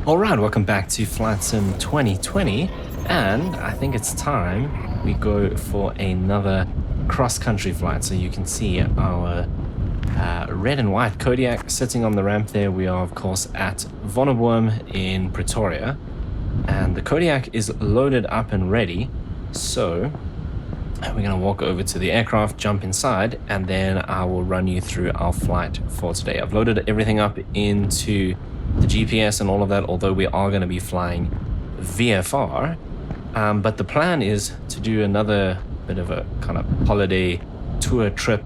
Alright, welcome back to Flight Sim 2020, and I think it's time we go for another cross-country flight. So you can see our red and white Kodiak sitting on the ramp there. We are of course at Vonneboom in Pretoria, and the Kodiak is loaded up and ready. So we're going to walk over to the aircraft, jump inside, and then I will run you through our flight for today. I've loaded everything up into the GPS and all of that, although we are going to be flying VFR. But the plan is to do another bit of a kind of holiday tour trip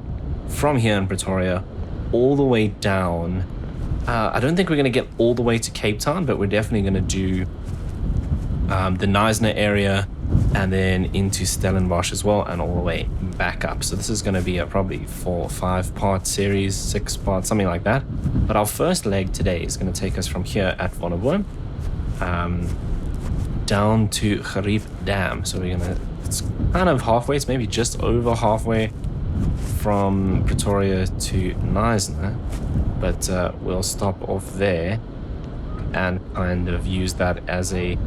from here in Pretoria all the way down. I don't think we're going to get all the way to Cape Town, but we're definitely going to do the Knysna area and then into Stellenbosch as well, and all the way back up. So this is going to be a probably 4 or 5 part series, 6 parts, something like that. But our first leg today is going to take us from here at Vonneboom down to Caribou Dam. So we're going to, it's kind of halfway, it's maybe just over halfway from Pretoria to Knysna, but we'll stop off there and kind of use that as a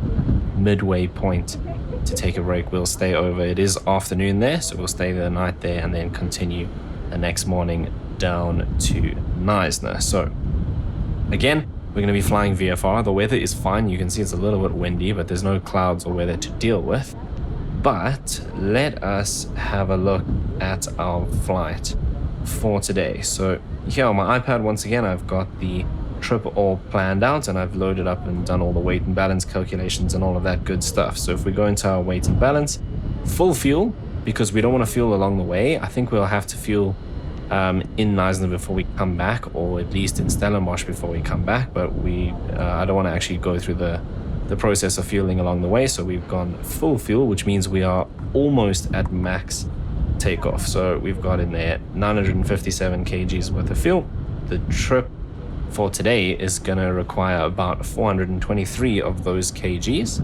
midway point to take a break. We'll stay over. It is afternoon there, so we'll stay the night there and then continue the next morning down to Knysna. So again, we're going to be flying VFR. The weather is fine. You can see it's a little bit windy, but there's no clouds or weather to deal with. But let us have a look at our flight for today. So here on my iPad, once again, I've got the trip all planned out, and I've loaded up and done all the weight and balance calculations and all of that good stuff. So if we go into our weight and balance, full fuel, because we don't want to fuel along the way. I think we'll have to fuel in Knysna before we come back, or at least in Stellenbosch before we come back, but I don't want to actually go through the process of fueling along the way. So we've gone full fuel, which means we are almost at max takeoff. So we've got in there 957 kgs worth of fuel. The trip for today is going to require about 423 of those kgs.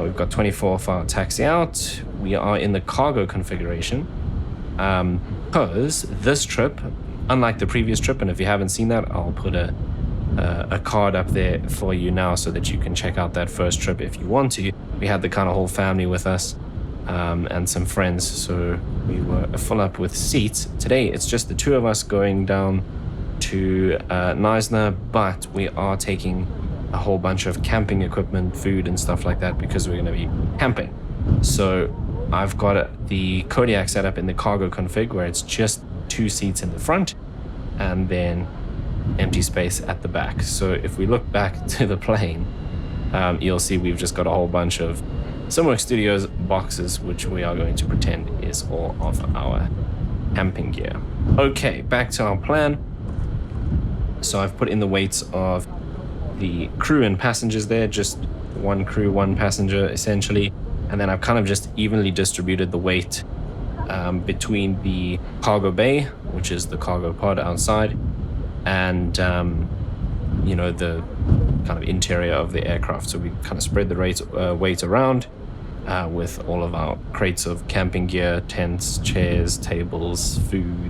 We've got 24 for our taxi out. We are in the cargo configuration because this trip, unlike the previous trip, and if you haven't seen that, I'll put a card up there for you now so that you can check out that first trip if you want to. We had the kind of whole family with us and some friends, so we were full up with seats. Today it's just the two of us going down to Knysna, but we are taking a whole bunch of camping equipment, food and stuff like that, because we're going to be camping. So I've got the Kodiak set up in the cargo config where it's just 2 seats in the front and then empty space at the back. So if we look back to the plane, you'll see we've just got a whole bunch of Simworks Studios boxes, which we are going to pretend is all of our camping gear. Okay, back to our plan. So I've put in the weights of the crew and passengers there, just 1 crew, 1 passenger essentially. And then I've kind of just evenly distributed the weight between the cargo bay, which is the cargo pod outside, and the kind of interior of the aircraft. So we kind of spread the weight around with all of our crates of camping gear, tents, chairs, tables, food,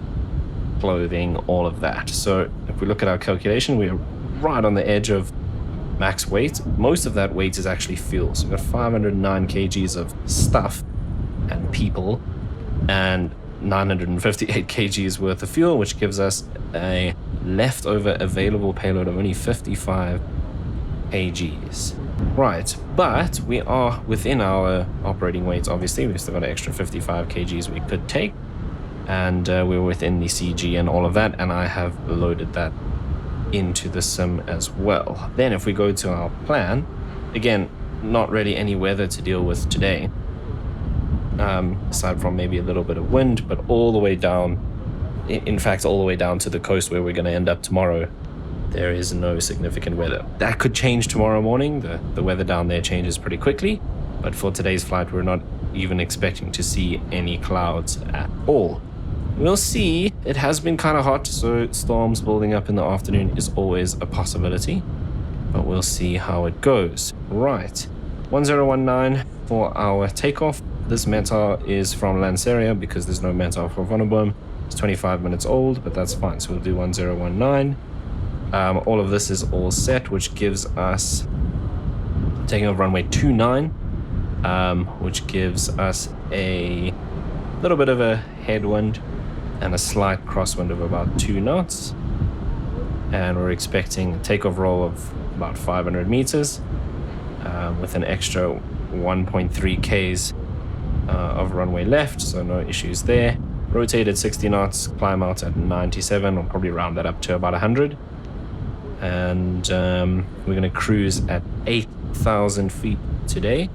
clothing, all of that. So if we look at our calculation, we are right on the edge of max weight. Most of that weight is actually fuel. So we've got 509 kgs of stuff and people and 958 kgs worth of fuel, which gives us a leftover available payload of only 55 kgs. Right, but we are within our operating weights. Obviously, we've still got an extra 55 kgs we could take, and we're within the CG and all of that, and I have loaded that into the sim as well. Then if we go to our plan, again, not really any weather to deal with today, aside from maybe a little bit of wind, but all the way down, in fact all the way down to the coast where we're going to end up tomorrow, there is no significant weather. That could change tomorrow morning. The weather down there changes pretty quickly, but for today's flight we're not even expecting to see any clouds at all. We'll see. It has been kind of hot, so storms building up in the afternoon is always a possibility, but we'll see how it goes. Right, 1019 for our takeoff. This METAR is from Lanseria because there's no METAR for Vonneboom. It's 25 minutes old, but that's fine, so we'll do 1019. All of this is all set, which gives us taking off runway 29, which gives us a little bit of a headwind and a slight crosswind of about 2 knots. And we're expecting a takeoff roll of about 500 meters with an extra 1.3 Ks of runway left, so no issues there. Rotated 60 knots, climb out at 97, we'll probably round that up to about 100. And we're going to cruise at 8,000 feet today.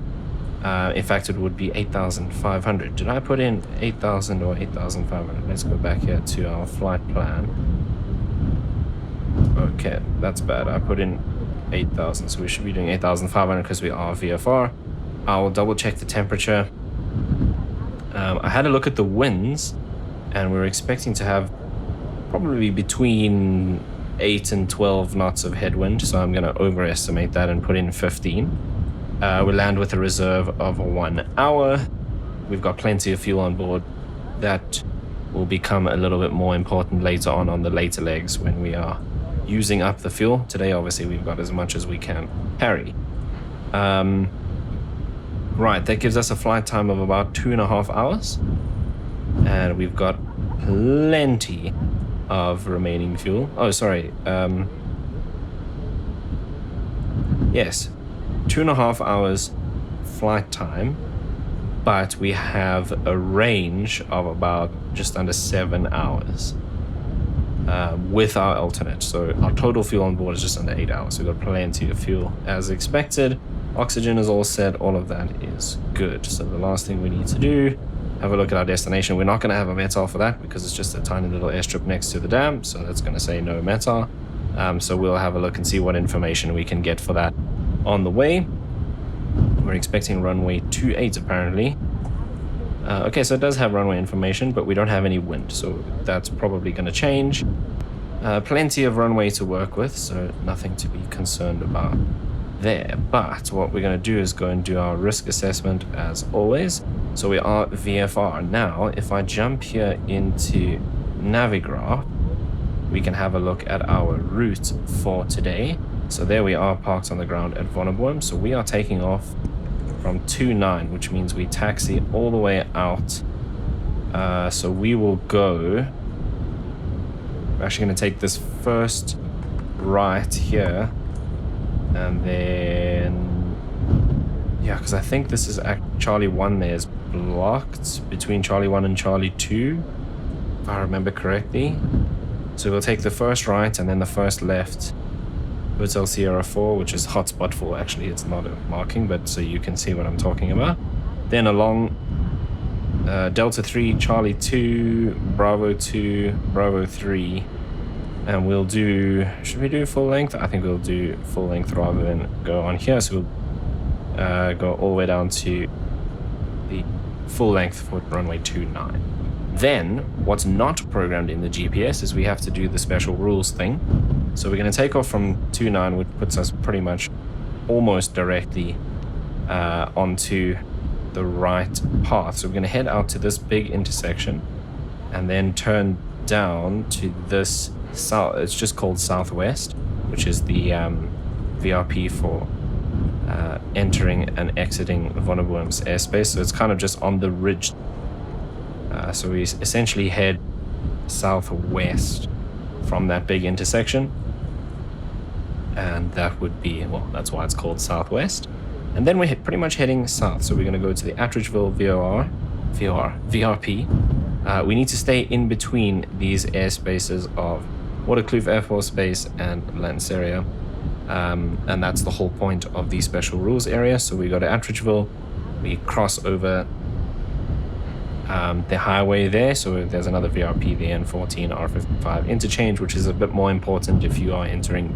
In fact, it would be 8,500. Did I put in 8,000 or 8,500? Let's go back here to our flight plan. Okay, that's bad. I put in 8,000, so we should be doing 8,500 because we are VFR. I'll double check the temperature. I had a look at the winds, and we're expecting to have probably between 8 and 12 knots of headwind, so I'm going to overestimate that and put in 15. We land with a reserve of 1 hour. We've got plenty of fuel on board. That will become a little bit more important later on the later legs when we are using up the fuel. Today, obviously, we've got as much as we can carry. Right, that gives us a flight time of about 2.5 hours. And we've got plenty of remaining fuel. Oh, sorry. Yes, 2.5 hours flight time, but we have a range of about just under 7 hours with our alternate. So our total fuel on board is just under 8 hours. So we've got plenty of fuel as expected. Oxygen is all set. All of that is good. So the last thing we need to do, have a look at our destination. We're not going to have a METAR for that because it's just a tiny little airstrip next to the dam. So that's going to say no METAR. So we'll have a look and see what information we can get for that on the way. We're expecting runway 28 apparently. Okay, so it does have runway information, but we don't have any wind, so that's probably going to change. Plenty of runway to work with, so nothing to be concerned about there. But what we're going to do is go and do our risk assessment as always. So we are VFR. Now, if I jump here into Navigraph, we can have a look at our route for today. So there we are parked on the ground at Vonneboom. So we are taking off from 29, which means we taxi all the way out. So we will go, we're actually going to take this first right here, and then, yeah, because I think this is at Charlie 1 there is blocked between Charlie 1 and Charlie 2, if I remember correctly. So we'll take the first right and then the first left, Hotel Sierra 4, which is hotspot 4, actually it's not a marking, but so you can see what I'm talking about. Then along Delta 3, Charlie 2, Bravo 2, Bravo 3, and we'll do, should we do full length? I think we'll do full length rather than go on here, so we'll go all the way down to the full length for runway 29. Then, what's not programmed in the GPS is we have to do the special rules thing. So we're going to take off from 29, which puts us pretty much almost directly onto the right path. So we're going to head out to this big intersection and then turn down to this south. It's just called Southwest, which is the VRP for entering and exiting Vonneboom's airspace. So it's kind of just on the ridge. So we essentially head southwest from that big intersection, and that would be, well, that's why it's called Southwest. And then we're pretty much heading south, so we're going to go to the Atteridgeville VRP. We need to stay in between these airspaces of Waterkloof Air Force Base and Lanseria, and that's the whole point of the special rules area. So we go to Atteridgeville, we cross over the highway there, so there's another VRP, the N14 R55 interchange, which is a bit more important if you are entering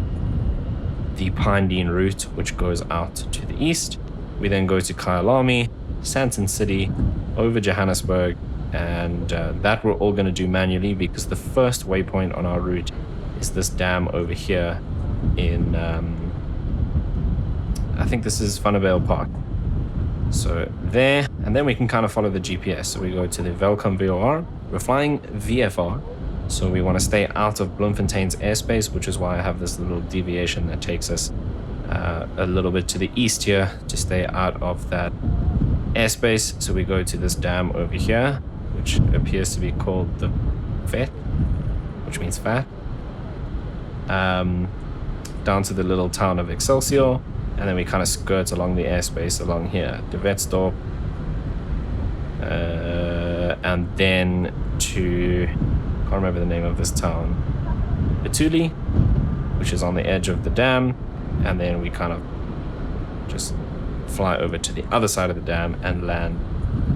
the Pinedene route, which goes out to the east. We then go to Kyalami, Sandton City, over Johannesburg, and that we're all going to do manually because the first waypoint on our route is this dam over here in I think this is Vanderbilt Park. So there, and then we can kind of follow the GPS. So we go to the Welcome VOR. We're flying VFR, so we want to stay out of Bloemfontein's airspace, which is why I have this little deviation that takes us a little bit to the east here to stay out of that airspace. So we go to this dam over here, which appears to be called the FET, which means fat. Down to the little town of Excelsior, and then we kind of skirt along the airspace along here, De Wetsdorp, and then to, can't remember the name of this town, Betuli, which is on the edge of the dam, and then we kind of just fly over to the other side of the dam and land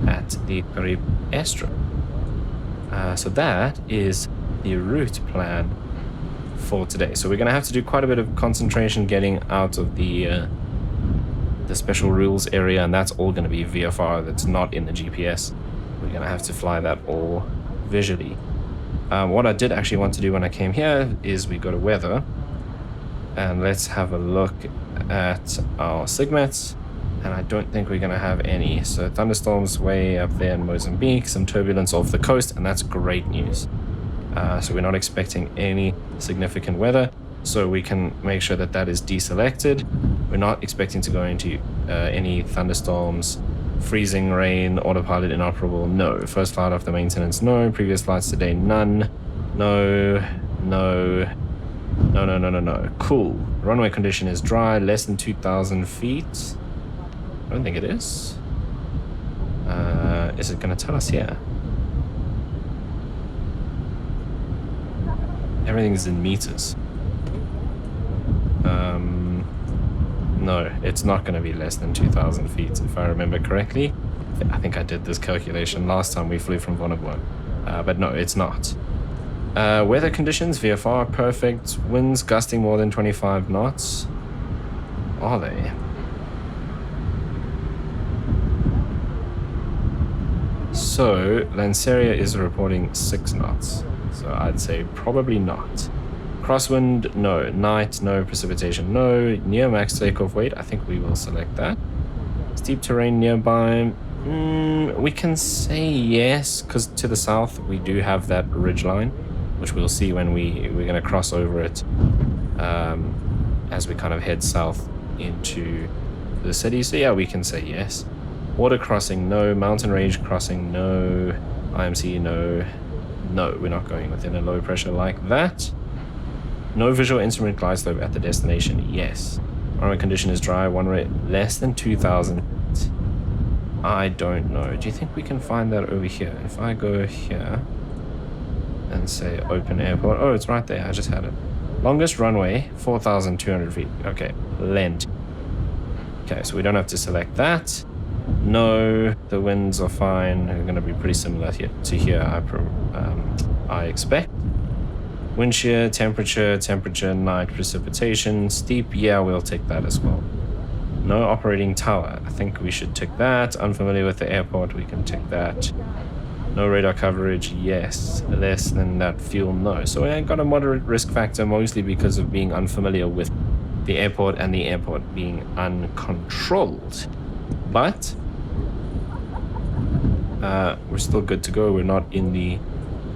at the Caribou airstrip. So that is the route plan for today. So we're going to have to do quite a bit of concentration getting out of the special rules area, and that's all going to be VFR. That's not in the GPS. We're going to have to fly that all visually. What I did actually want to do when I came here is we go to weather, and let's have a look at our SIGMETs, and I don't think we're going to have any. So thunderstorms way up there in Mozambique, some turbulence off the coast, and that's great news. So we're not expecting any significant weather, so we can make sure that that is deselected. We're not expecting to go into any thunderstorms, freezing rain, autopilot inoperable, no. First flight after maintenance, no. Previous flights today, none. No. Cool. Runway condition is dry, less than 2,000 feet. I don't think it is. Is it going to tell us here? Everything's in meters. No, it's not going to be less than 2,000 feet, if I remember correctly. I think I did this calculation last time we flew from Vonnegut. But no, it's not. Weather conditions, VFR, perfect. Winds gusting more than 25 knots. Are they? So, Lanceria is reporting 6 knots. So I'd say probably not. Crosswind, no. Night, no. Precipitation, no. Near max takeoff weight, I think we will select that. Steep terrain nearby, we can say yes, because to the south we do have that ridge line, which we'll see when we're going to cross over it as we kind of head south into the city. So yeah, we can say yes. Water crossing, no. Mountain range crossing, no. IMC, no. No, we're not going within a low pressure like that. No visual instrument glide slope at the destination, yes. Runway condition is dry, one rate less than 2,000. I don't know. Do you think we can find that over here? If I go here and say open airport, oh, it's right there. I just had it. Longest runway, 4,200 feet. Okay, lent. Okay, so we don't have to select that. No, the winds are fine. They're going to be pretty similar here to here, I expect. Wind shear, temperature, night, precipitation, steep. Yeah, we'll take that as well. No operating tower. I think we should tick that. Unfamiliar with the airport. We can tick that. No radar coverage. Yes. Less than that fuel. No. So I got a moderate risk factor, mostly because of being unfamiliar with the airport and the airport being uncontrolled. But we're still good to go. We're not in the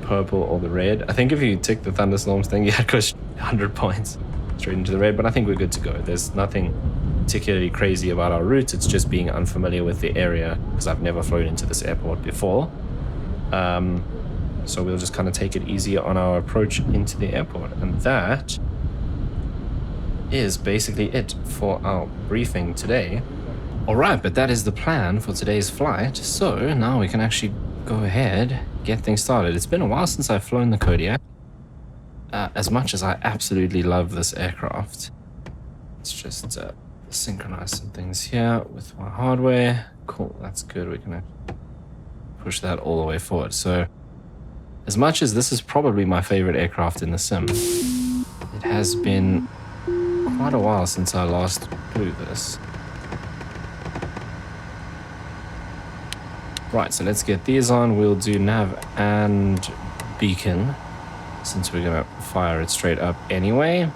purple or the red. I think if you tick the thunderstorms thing, yeah, it goes 100 points straight into the red, but I think we're good to go. There's nothing particularly crazy about our route. It's just being unfamiliar with the area, because I've never flown into this airport before. So we'll just kind of take it easy on our approach into the airport, and that is basically it for our briefing today. Alright, but that is the plan for today's flight, so now we can actually go ahead, get things started. It's been a while since I've flown the Kodiak. As much as I absolutely love this aircraft, let's just synchronize some things here with my hardware. Cool, that's good. We can push that all the way forward. So, as much as this is probably my favorite aircraft in the sim, it has been quite a while since I last flew this. Right, so let's get these on. We'll do nav and beacon, since we're gonna fire it straight up anyway.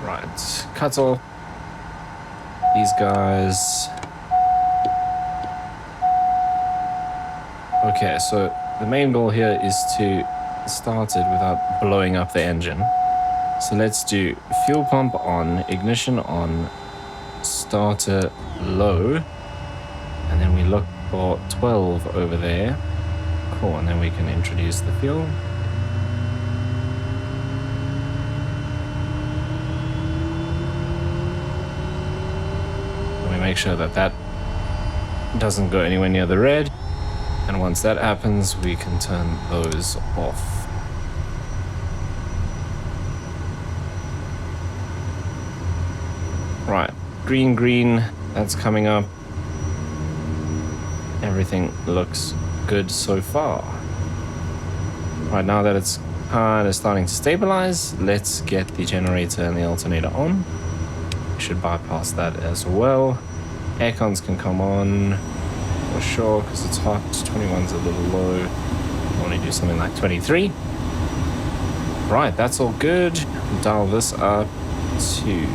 Right, cut off these guys. Okay, so the main goal here is to start it without blowing up the engine. So let's do fuel pump on, ignition on, starter low, and then we look for 12 over there. Cool, and then we can introduce the fuel. And we make sure that that doesn't go anywhere near the red, and once that happens we can turn those off. Right, green, that's coming up. Everything looks good so far. Right, now that it's kind of starting to stabilize, let's get the generator and the alternator on. We should bypass that as well. Air cons can come on for sure because it's hot. 21's a little low. I want to do something like 23. Right, that's all good. Dial this up to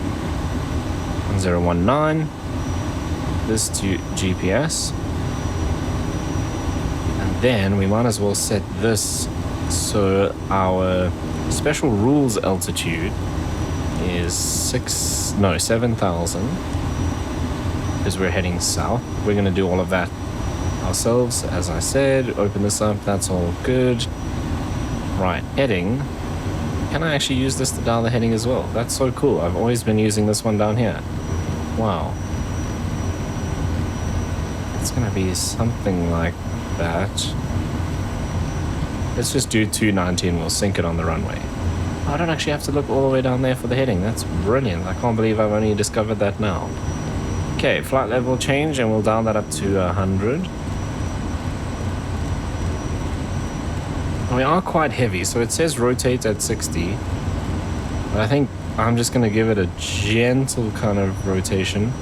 1019. This to GPS. And then we might as well set this so our special rules altitude is 7,000 because we're heading south. We're going to do all of that ourselves, as I said. Open this up, that's all good. Right, heading. Can I actually use this to dial the heading as well? That's so cool. I've always been using this one down here. Wow. It's going to be something like that. Let's just do 290 and we'll sync it on the runway. I don't actually have to look all the way down there for the heading. That's brilliant. I can't believe I've only discovered that now. Okay, flight level change, and we'll dial that up to 100. We are quite heavy, so it says rotate at 60. But I think I'm just going to give it a gentle kind of rotation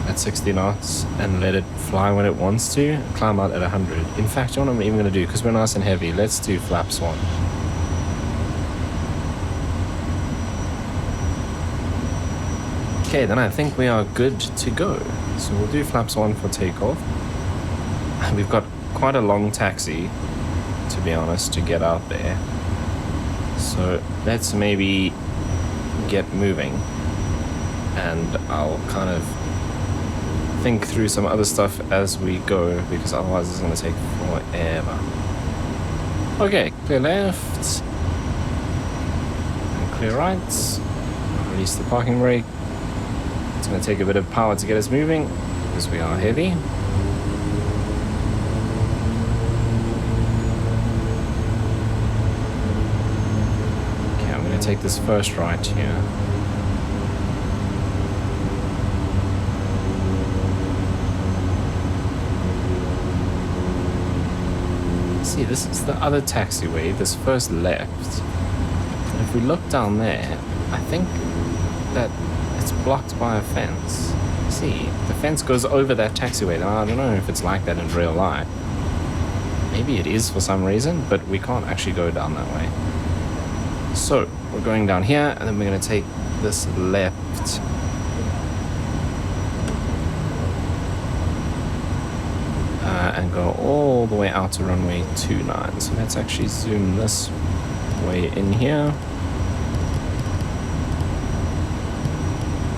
at 60 knots and let it fly when it wants to, climb out at 100. In fact, you know what I'm even going to do, because we're nice and heavy, let's do flaps 1. Okay, then I think we are good to go. So we'll do flaps 1 for takeoff. We've got quite a long taxi, to be honest, to get out there. So let's maybe get moving. And I'll kind of think through some other stuff as we go, because otherwise it's going to take forever. Okay, clear left. And clear right. Release the parking brake. It's going to take a bit of power to get us moving because we are heavy. Okay, I'm going to take this first right here. See, this is the other taxiway, this first left. And if we look down there, I think that it's blocked by a fence. See, the fence goes over that taxiway. Now, I don't know if it's like that in real life. Maybe it is for some reason, but we can't actually go down that way. So, we're going down here, and then we're going to take this left. And go all the way out to runway 29. So let's actually zoom this way in here.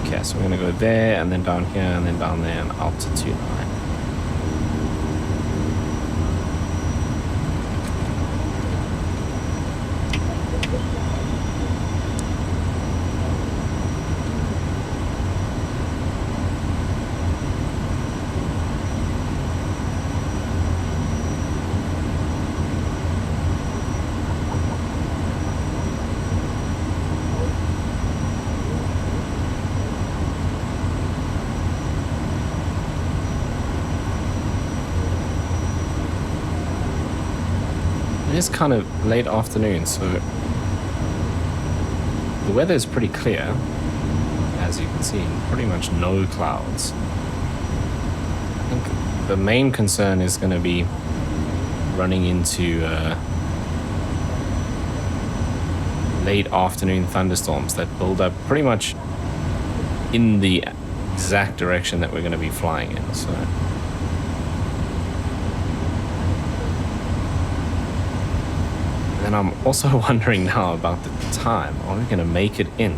Okay, so we're going to go there, and then down here, and then down there, and out to 29. It is kind of late afternoon, so the weather is pretty clear, as you can see, pretty much no clouds. I think the main concern is going to be running into late afternoon thunderstorms that build up pretty much in the exact direction that we're going to be flying in. So And I'm also wondering now about the time. Are we going to make it in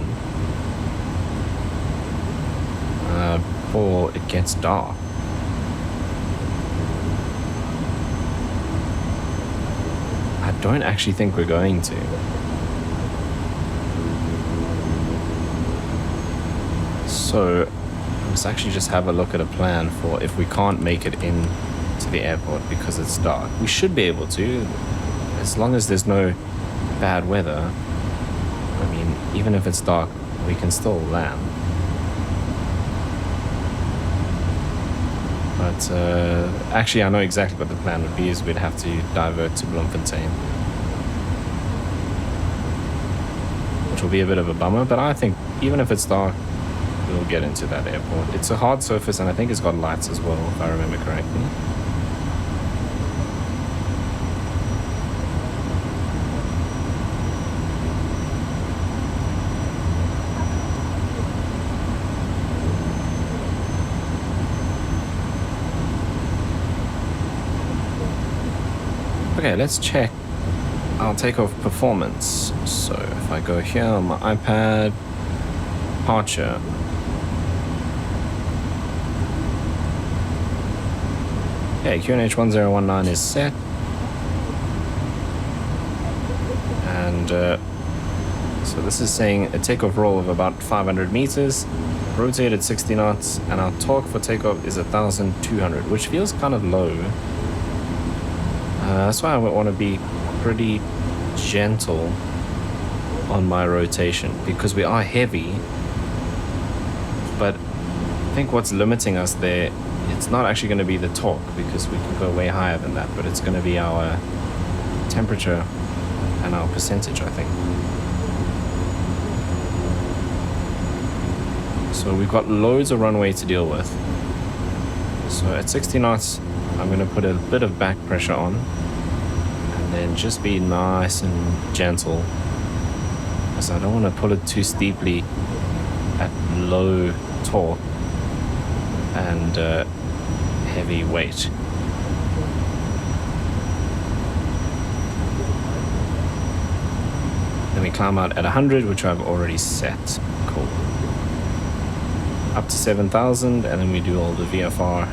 before it gets dark? I don't actually think we're going to. So let's actually just have a look at a plan for if we can't make it in to the airport because it's dark. We should be able to, as long as there's no bad weather. I mean, even if it's dark, we can still land. But actually, I know exactly what the plan would be, is we'd have to divert to Bloemfontein, which will be a bit of a bummer, but I think even if it's dark, we'll get into that airport. It's a hard surface, and I think it's got lights as well, if I remember correctly. Okay, let's check our takeoff performance. So if I go here on my iPad, departure. Okay, QNH 1019 is set. And so this is saying a takeoff roll of about 500 meters, rotate at 60 knots, and our torque for takeoff is 1,200, which feels kind of low. That's why I would want to be pretty gentle on my rotation, because we are heavy. But I think what's limiting us there, it's not actually going to be the torque, because we can go way higher than that, but it's going to be our temperature and our percentage, I think. So we've got loads of runway to deal with. So at 60 knots, I'm going to put a bit of back pressure on, and then just be nice and gentle, because I don't want to pull it too steeply at low torque and heavy weight. Then we climb out at 100, which I've already set. Cool. Up to 7,000, and then we do all the VFR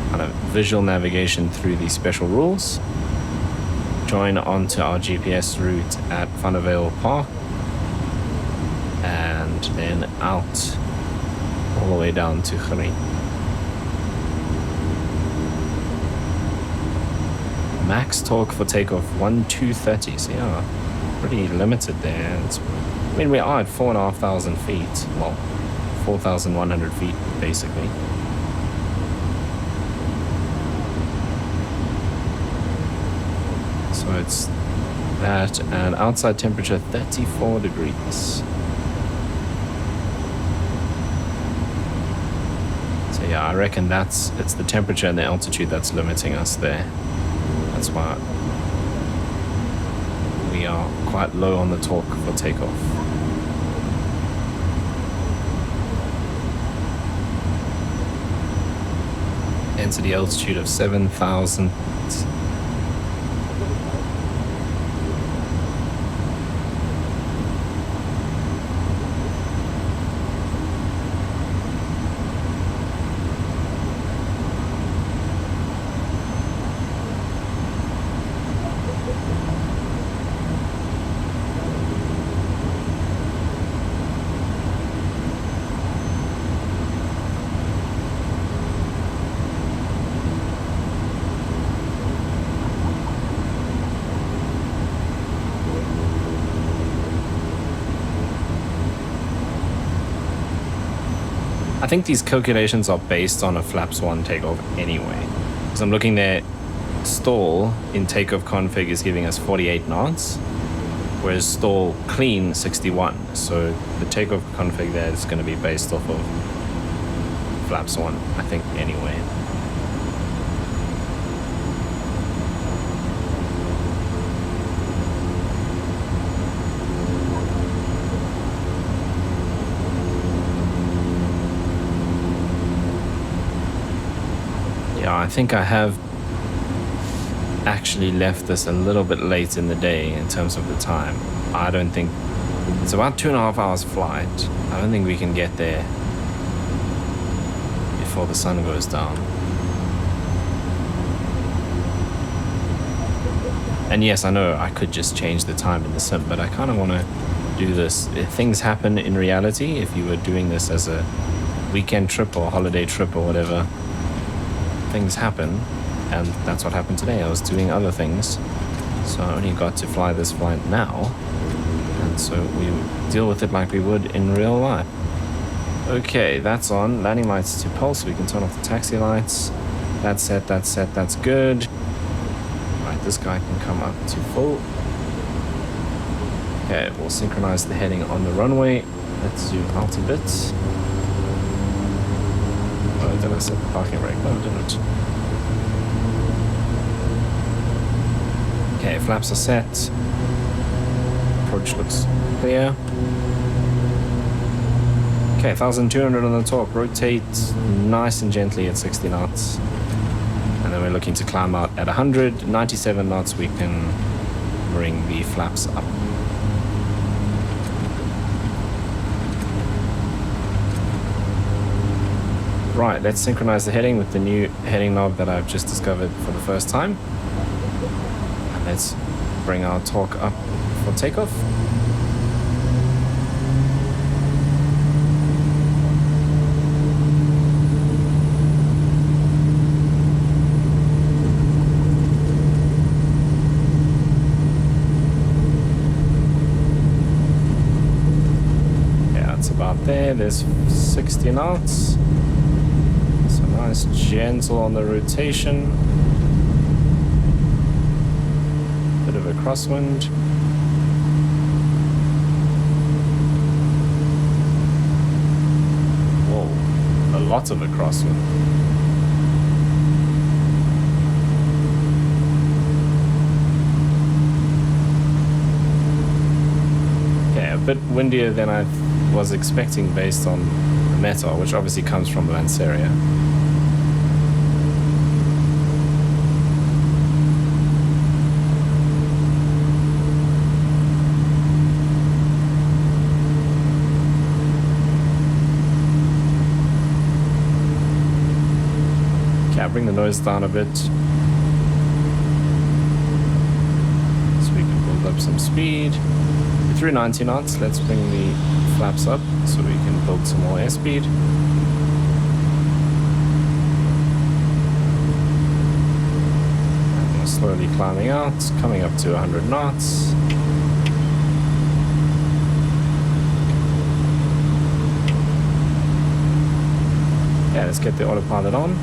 kind of visual navigation through these special rules. Join onto our GPS route at Vandervale Park, and then out all the way down to Gering. Max torque for takeoff 1,230, so yeah, pretty limited there. I mean, we are at 4,500 feet, well, 4,100 feet basically. So it's that, and outside temperature 34 degrees. So yeah, I reckon it's the temperature and the altitude that's limiting us there. That's why we are quite low on the torque for takeoff. Enter the altitude of 7,000. I think these calculations are based on a flaps 1 takeoff anyway. Because I'm looking there, stall in takeoff config is giving us 48 knots, whereas stall clean 61. So the takeoff config there is going to be based off of flaps 1, I think, anyway. I think I have actually left this a little bit late in the day in terms of the time. I don't think it's about 2.5 hours flight. I don't think we can get there before the sun goes down. And yes, I know I could just change the time in the sim, but I kind of want to do this. If things happen in reality, if you were doing this as a weekend trip or holiday trip or whatever, things happen. And that's what happened today. I was doing other things, so I only got to fly this flight now, and so we deal with it like we would in real life. Okay, that's on. Landing lights to pulse, so we can turn off the taxi lights. That's set, that's good. Right, this guy can come up to full. Okay, we'll synchronize the heading on the runway. Let's zoom out a bit. Oh, did I set the parking brake? No, I didn't. Okay, flaps are set. Approach looks clear. Okay, 1,200 on the top. Rotate nice and gently at 60 knots. And then we're looking to climb out at 100. 97 knots, we can bring the flaps up. Right, let's synchronize the heading with the new heading knob that I've just discovered for the first time. Let's bring our torque up for takeoff. Yeah, it's about there. There's 60 knots. So nice, gentle on the rotation. Bit of a crosswind. Whoa, a lot of a crosswind. Okay, a bit windier than I was expecting based on the METAR, which obviously comes from Lanseria. Bring the noise down a bit so we can build up some speed. We're through 90 knots. Let's bring the flaps up so we can build some more airspeed. And we're slowly climbing out, coming up to 100 knots. Yeah, let's get the autopilot on.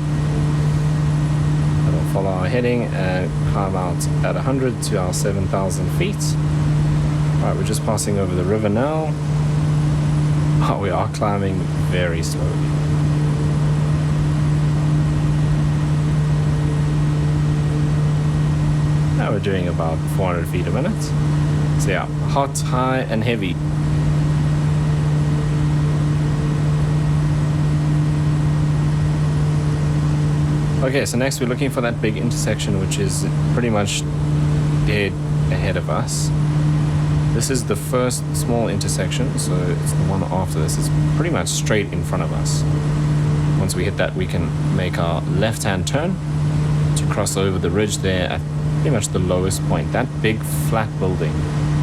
Follow our heading and climb out at 100 to our 7,000 feet. Alright, we're just passing over the river now. Oh, we are climbing very slowly. Now we're doing about 400 feet a minute. So yeah, hot, high and heavy. Okay, so next we're looking for that big intersection, which is pretty much dead ahead of us. This is the first small intersection, so it's the one after this. It's pretty much straight in front of us. Once we hit that, we can make our left-hand turn to cross over the ridge there at pretty much the lowest point. That big flat building,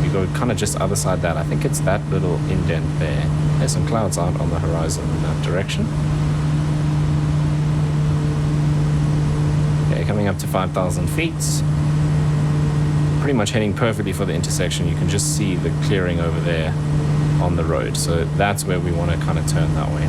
we go kind of just other side that. I think it's that little indent there. There's some clouds out on the horizon in that direction. Coming up to 5,000 feet. Pretty much heading perfectly for the intersection. You can just see the clearing over there on the road. So that's where we want to kind of turn that way.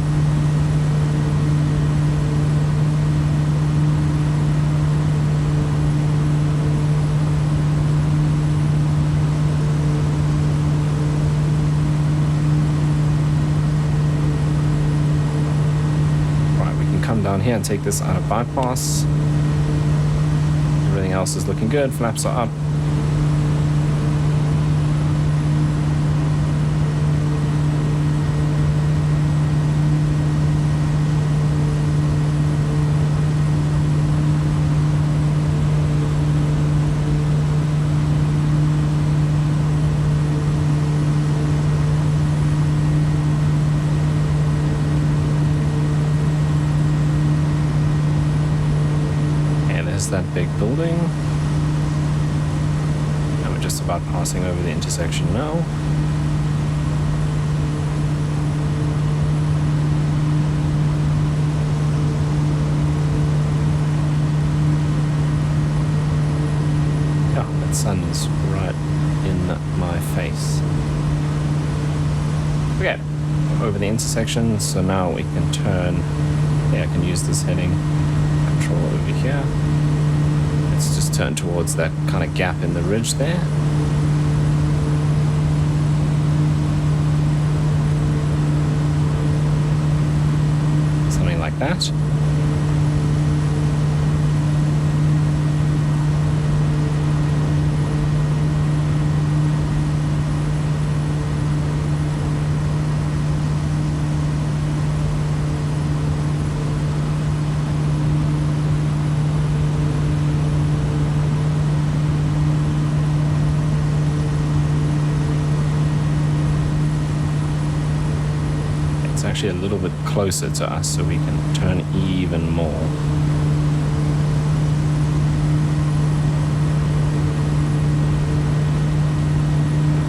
Right, we can come down here and take this out of bypass. Everything else is looking good. Flaps are up. past that big building. And we're just about passing over the intersection now. Yeah, that sun is right in my face. Okay, over the intersection, so now we can turn. Yeah, I can use this heading control over here. Let's just turn towards that kind of gap in the ridge there. Something like that. Actually a little bit closer to us, so we can turn even more.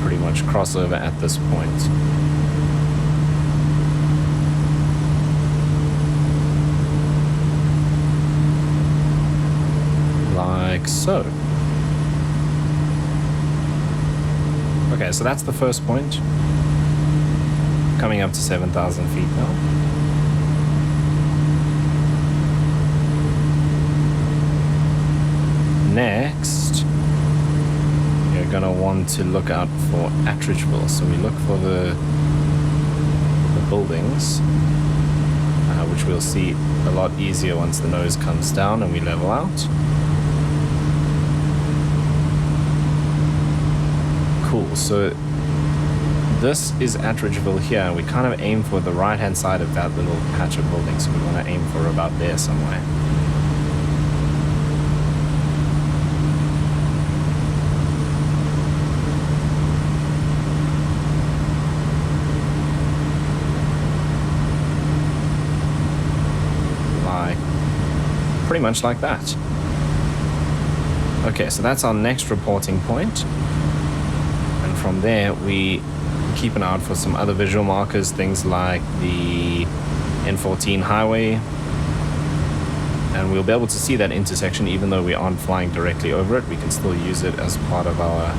Pretty much cross over at this point. Like so. Okay, so that's the first point. Coming up to 7,000 feet now. Next, you're gonna want to look out for attributable. So we look for the buildings, which we'll see a lot easier once the nose comes down and we level out. Cool, so this is attributable here. We kind of aim for the right hand side of that little patch of building, so we want to aim for about there somewhere. Pretty much like that. Okay, so that's our next reporting point. And from there we keep an eye out for some other visual markers, things like the N14 highway, and we'll be able to see that intersection even though we aren't flying directly over it. We can still use it as part of our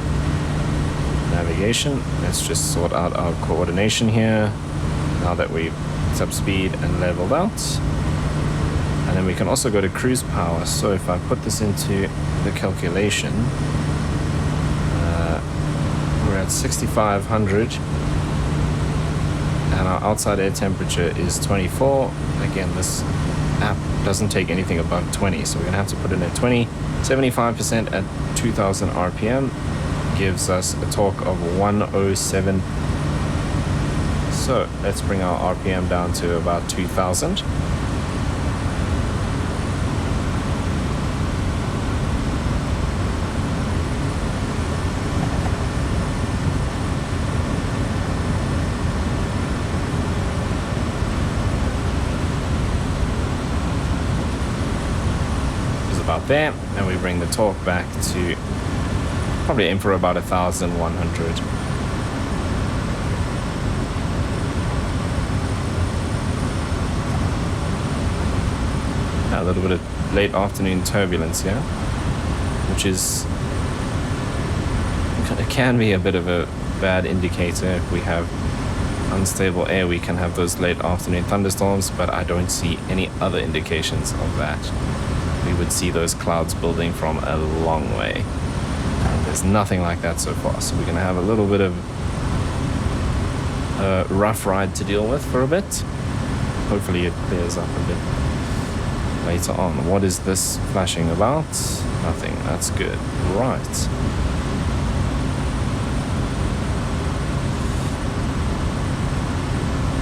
navigation. Let's just sort out our coordination here now that we've up speed and leveled out. And then we can also go to cruise power. So if I put this into the calculation, we're at 6,500 and our outside air temperature is 24. Again, this app doesn't take anything above 20, so we're gonna have to put it at 20. 75% at 2,000 RPM gives us a torque of 107. So let's bring our RPM down to about 2,000. About there, and we bring the torque back to probably aim for about 1,100. A little bit of late afternoon turbulence here, which is, it can be a bit of a bad indicator. If we have unstable air, we can have those late afternoon thunderstorms, but I don't see any other indications of that. We would see those clouds building from a long way. And there's nothing like that so far, so we're going to have a little bit of a rough ride to deal with for a bit. Hopefully it clears up a bit later on. What is this flashing about? Nothing. That's good. Right.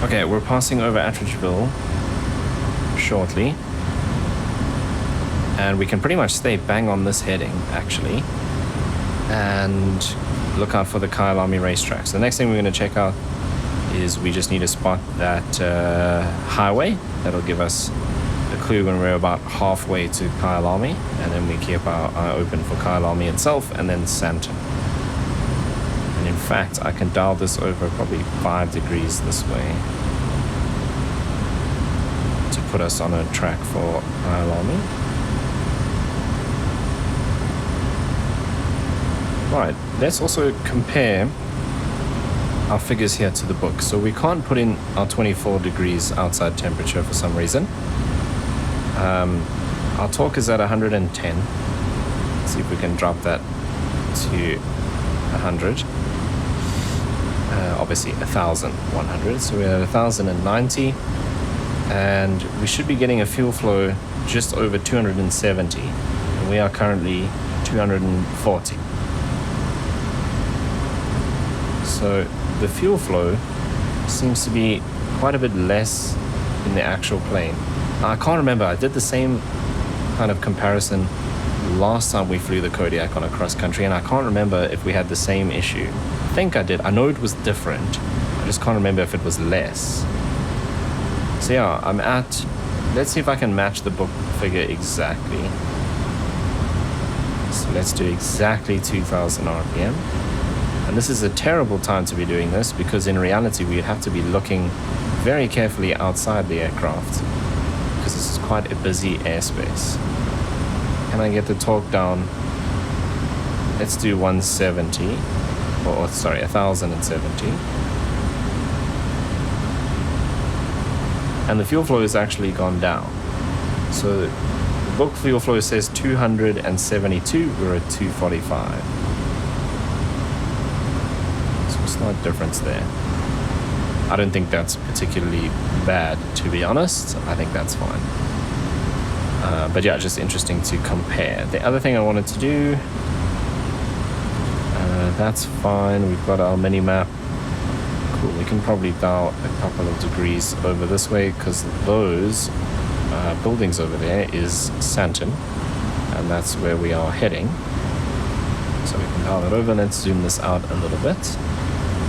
Okay, we're passing over Atteridgeville shortly. And we can pretty much stay bang on this heading, actually, and look out for the Kyalami racetrack. So the next thing we're going to check out is we just need to spot that highway. That'll give us a clue when we're about halfway to Kyalami, and then we keep our eye open for Kyalami itself, and then Santon. And in fact, I can dial this over probably 5 degrees this way to put us on a track for Kyalami. Right, let's also compare our figures here to the book. So we can't put in our 24 degrees outside temperature for some reason. Our torque is at 110. Let's see if we can drop that to 100. Obviously 1,100. So we're at 1,090. And we should be getting a fuel flow just over 270. And we are currently 240. So the fuel flow seems to be quite a bit less in the actual plane. Now, I can't remember, I did the same kind of comparison last time we flew the Kodiak on a cross country, and I can't remember if we had the same issue. I think I did. I know it was different. I just can't remember if it was less. So yeah, I'm at, let's see if I can match the book figure exactly. So let's do exactly 2,000 RPM. And this is a terrible time to be doing this, because in reality we'd have to be looking very carefully outside the aircraft, because this is quite a busy airspace. Can I get the torque down? Let's do 170, or sorry, 1,070. And the fuel flow has actually gone down. So the book fuel flow says 272, we're at 245. Slight difference there. I don't think that's particularly bad, to be honest. I think that's fine. But yeah, just interesting to compare. The other thing I wanted to do, that's fine. We've got our mini map. Cool. We can probably dial a couple of degrees over this way, because those buildings over there is Santon, and that's where we are heading. So we can dial it over. Let's zoom this out a little bit.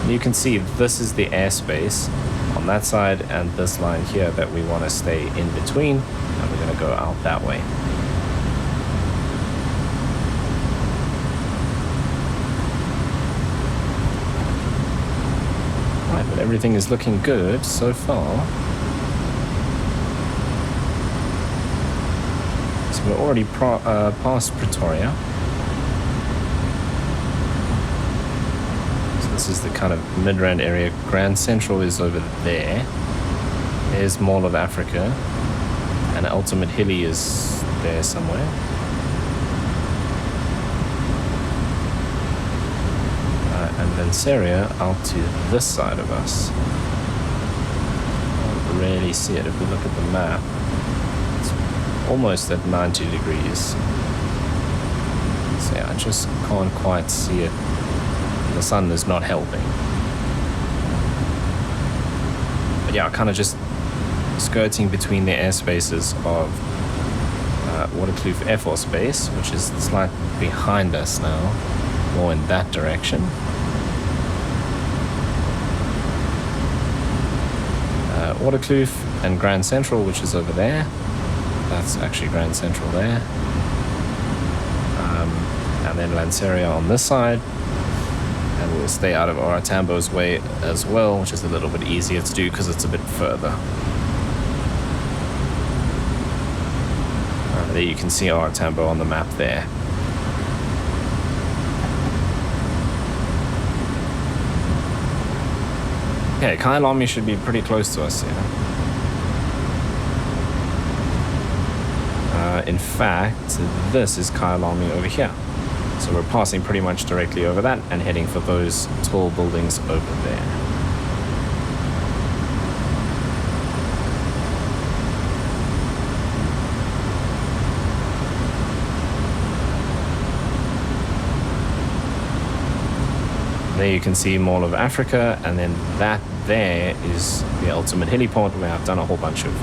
You can see this is the airspace on that side and this line here that we want to stay in between, and we're going to go out that way. Right, but everything is looking good so far. So we're already past Pretoria. This is the kind of Midrand area. Grand Central is over there. There's Mall of Africa. And Ultimate Hilly is there somewhere. And then Seria out to this side of us. I don't really see it. If we look at the map, it's almost at 90 degrees. So yeah, I just can't quite see it. The sun is not helping. But yeah, kind of just skirting between the airspaces of Waterkloof Air Force Base, which is slightly behind us now, more in that direction. Waterkloof and Grand Central, which is over there. That's actually Grand Central there. And then Lanseria on this side. And we'll stay out of Oratambo's way as well, which is a little bit easier to do because it's a bit further. There you can see Oratambo on the map there. Okay, Kyalami should be pretty close to us here. In fact, this is Kyalami over here. So we're passing pretty much directly over that and heading for those tall buildings over there. There you can see Mall of Africa, and then that there is the ultimate heliport, where I've done a whole bunch of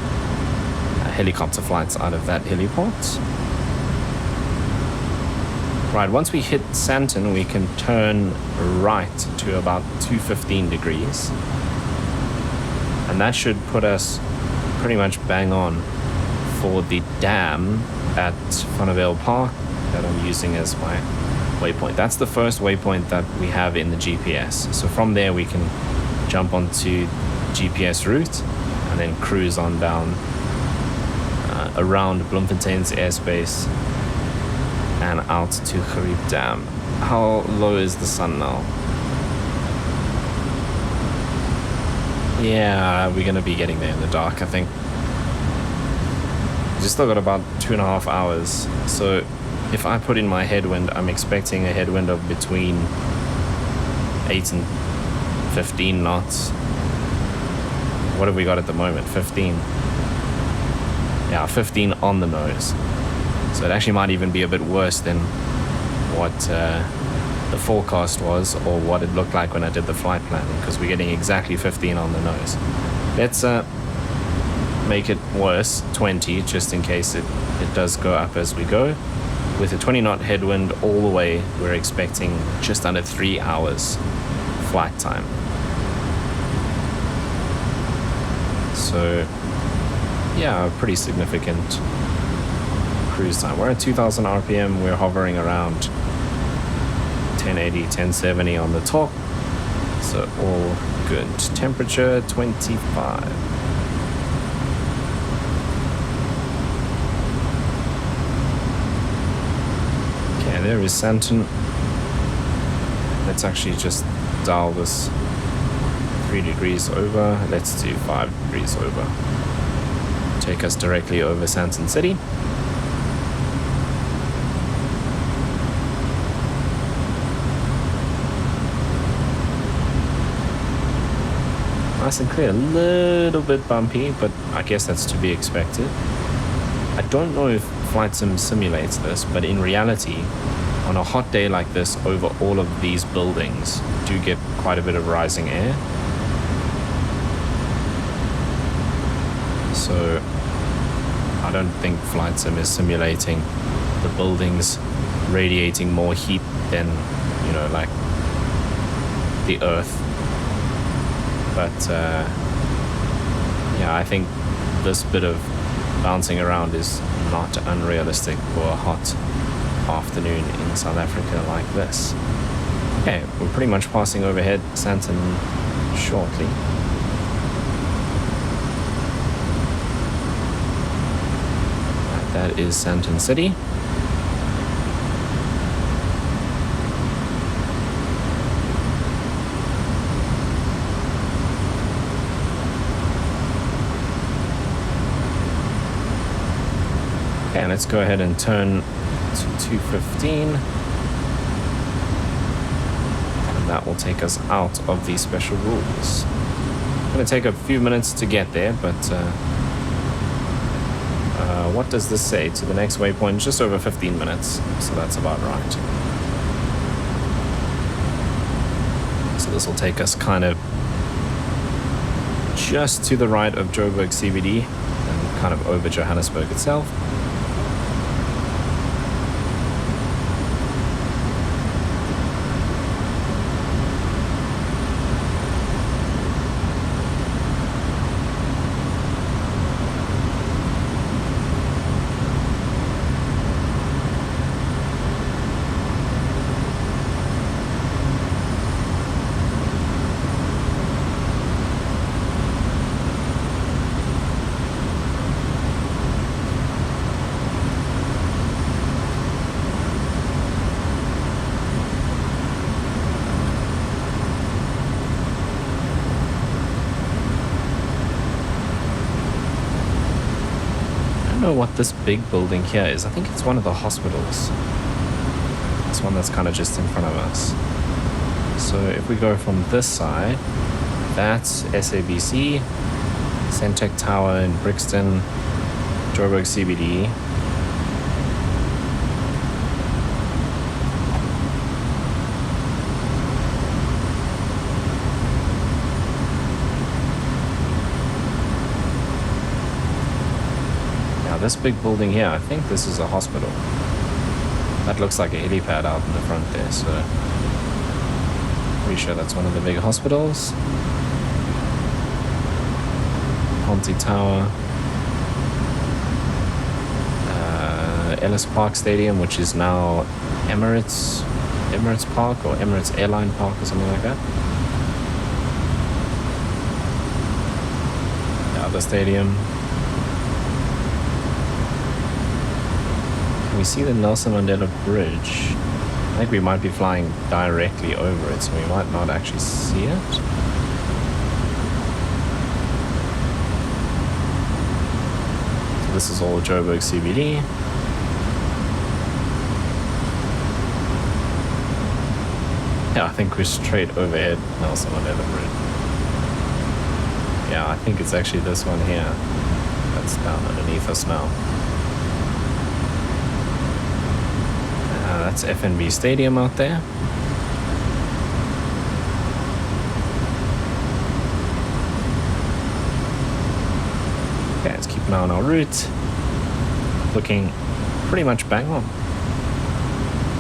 helicopter flights out of that heliport. Right, once we hit Santon, we can turn right to about 215 degrees. And that should put us pretty much bang on for the dam at Vanderbilt Park that I'm using as my waypoint. That's the first waypoint that we have in the GPS. So from there we can jump onto GPS route and then cruise on down around Bloemfontein's airspace and out to Caribou Dam. How low is the sun now? Yeah, we're gonna be getting there in the dark, I think. We still got about 2.5 hours. So if I put in my headwind, I'm expecting a headwind of between 8 and 15 knots. What have we got at the moment? 15. Yeah, 15 on the nose. So it actually might even be a bit worse than what the forecast was, or what it looked like when I did the flight planning, because we're getting exactly 15 on the nose. Let's make it worse, 20, just in case it does go up as we go. With a 20 knot headwind all the way, we're expecting just under 3 hours flight time. So yeah, a pretty significant cruise time. We're at 2000 RPM, we're hovering around 1080, 1070 on the top. So all good. Temperature 25. Okay, there is Santon. Let's actually just dial this 3 degrees over. Let's do 5 degrees over. Take us directly over Santon City. Nice and clear, a little bit bumpy, but I guess that's to be expected. I don't know if Flight Sim simulates this, but in reality, on a hot day like this, over all of these buildings, do get quite a bit of rising air. So I don't think Flight Sim is simulating the buildings radiating more heat than, you know, like the Earth. But yeah, I think this bit of bouncing around is not unrealistic for a hot afternoon in South Africa like this. Okay, we're pretty much passing overhead Santon shortly. That is Santon City. Okay, let's go ahead and turn to 215. And that will take us out of the special rules. It's going to take a few minutes to get there, but what does this say? To the next waypoint, just over 15 minutes. So that's about right. So this will take us kind of just to the right of Joburg CBD and kind of over Johannesburg itself. What this big building here is. I think it's one of the hospitals. This one that's kind of just in front of us. So if we go from this side, that's SABC, Centec Tower in Brixton, Joburg CBD. This big building here, I think this is a hospital. That looks like a helipad out in the front there, so pretty sure that's one of the big hospitals. Ponty Tower. Ellis Park Stadium, which is now Emirates Park or Emirates Airline Park or something like that. The other stadium. Can we see the Nelson Mandela Bridge? I think we might be flying directly over it, so we might not actually see it. So this is all Joburg CBD. Yeah, I think we're straight overhead Nelson Mandela Bridge. Yeah, I think it's actually this one here that's down underneath us now. That's FNB Stadium out there. Okay, let's keep an eye on our route. Looking pretty much bang on.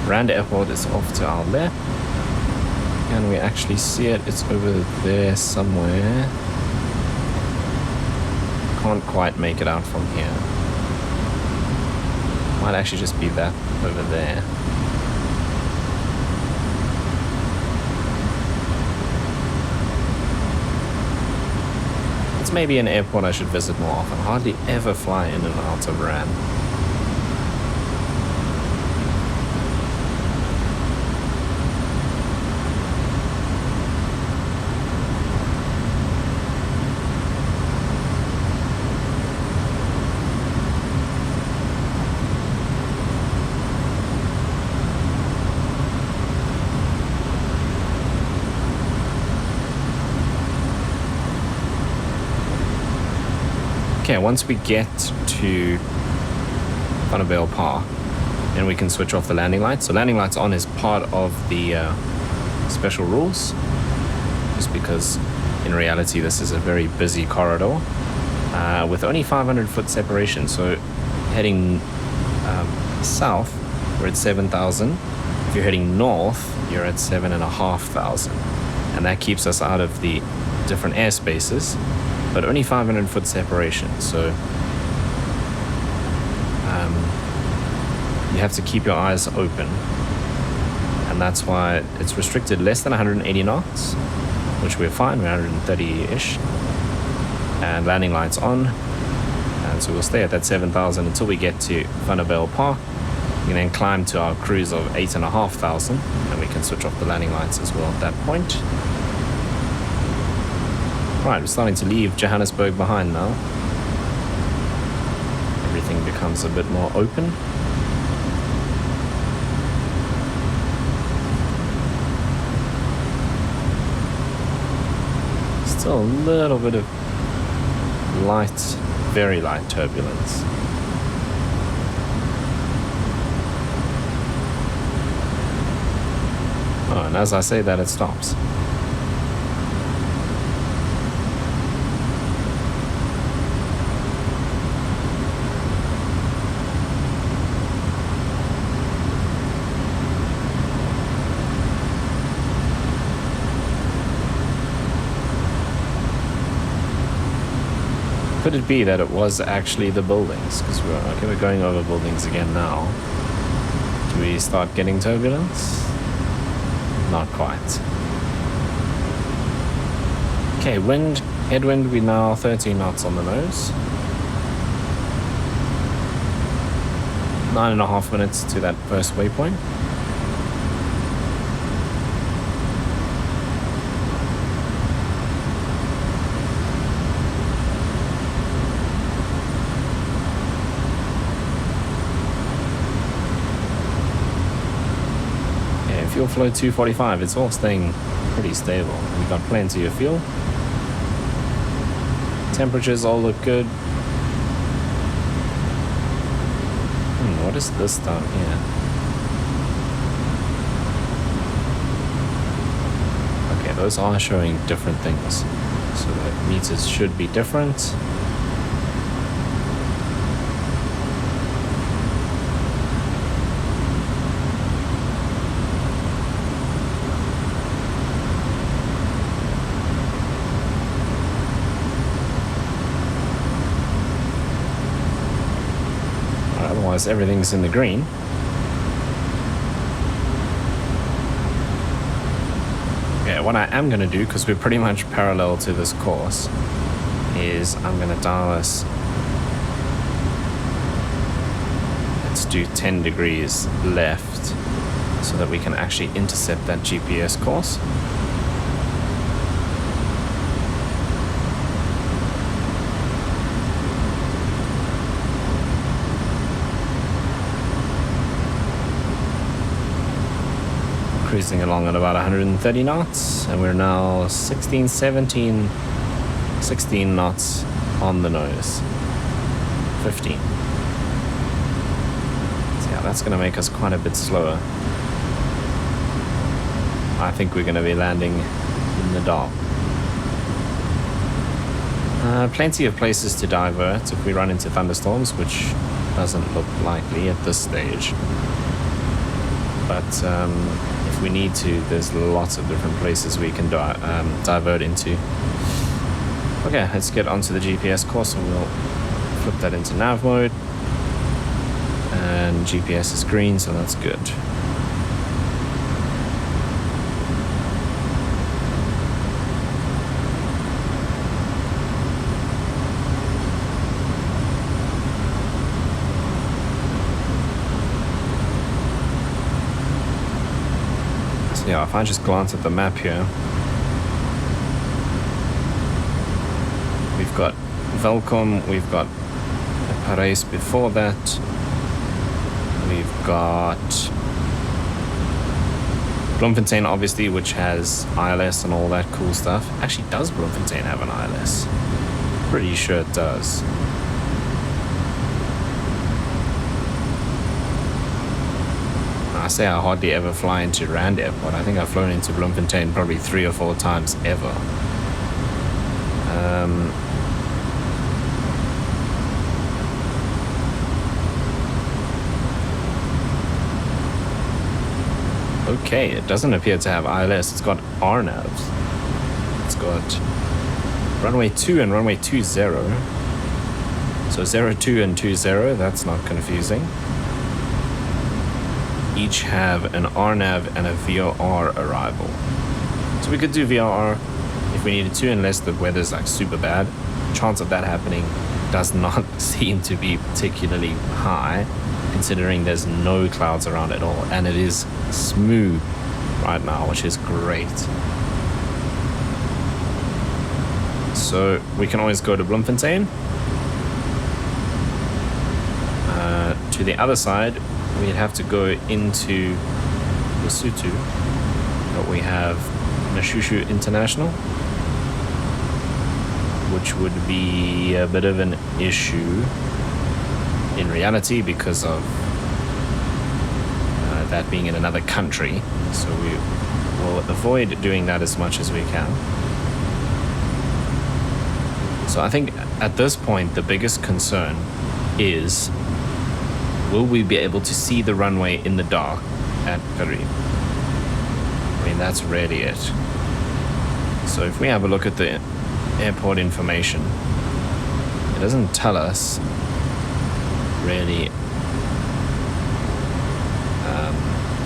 Rand Airport is off to our left. Can we actually see it? It's over there somewhere. Can't quite make it out from here. Might actually just be that over there. It's maybe an airport I should visit more often. Hardly ever fly in and out of Rand. Okay, once we get to Vanderbijl Bell Park, then we can switch off the landing lights. So landing lights on is part of the special rules, just because in reality this is a very busy corridor with only 500-foot separation. So heading south, we're at 7,000. If you're heading north, you're at 7,500, and that keeps us out of the different airspaces. But only 500-foot separation, so you have to keep your eyes open, and that's why it's restricted less than 180 knots, which we're fine, we're 130-ish, and landing lights on, and so we'll stay at that 7,000 until we get to Vanderbijl Bell Park. We can then climb to our cruise of 8,500, and we can switch off the landing lights as well at that point. Right, we're starting to leave Johannesburg behind now. Everything becomes a bit more open. Still a little bit of light, very light turbulence. Oh, and as I say that, it stops. Could it be that it was actually the buildings? Because we're going over buildings again now. Do we start getting turbulence? Not quite. Okay, wind, headwind, we now 13 knots on the nose. 9.5 minutes to that first waypoint. Fuel flow 245, it's all staying pretty stable. We've got plenty of fuel. Temperatures all look good. What is this down here? Okay, those are showing different things. So the meters should be different. otherwise everything's in the green. Yeah, what I am going to do, because we're pretty much parallel to this course, is I'm going to dial us. Let's do 10 degrees left so that we can actually intercept that GPS course. Cruising along at about 130 knots, and we're now 16 knots on the nose. 15. So yeah, that's going to make us quite a bit slower. I think we're going to be landing in the dark. Plenty of places to divert if we run into thunderstorms, which doesn't look likely at this stage. But if we need to, there's lots of different places we can divert into. Okay, let's get onto the GPS course and we'll flip that into nav mode. And GPS is green, so that's good. Yeah, if I just glance at the map here, we've got Welkom, we've got Paris before that, we've got Bloemfontein obviously, which has ILS and all that cool stuff. Actually, does Bloemfontein have an ILS? Pretty sure it does. I say I hardly ever fly into Rand Airport. I think I've flown into Bloemfontein probably 3 or 4 times ever. Okay, it doesn't appear to have ILS. It's got RNAVs. It's got runway 2 and runway 20. So 02 and 20, that's not confusing. Each have an RNAV and a VOR arrival. So we could do VOR if we needed to, unless the weather's like super bad. Chance of that happening does not seem to be particularly high, considering there's no clouds around at all, and it is smooth right now, which is great. So we can always go to Bloemfontein. To the other side, we'd have to go into Lesotho, but we have Mashushu International, which would be a bit of an issue in reality because of that being in another country. So we will avoid doing that as much as we can. So I think at this point the biggest concern is, will we be able to see the runway in the dark at Caribou? I mean, that's really it. So if we have a look at the airport information, it doesn't tell us really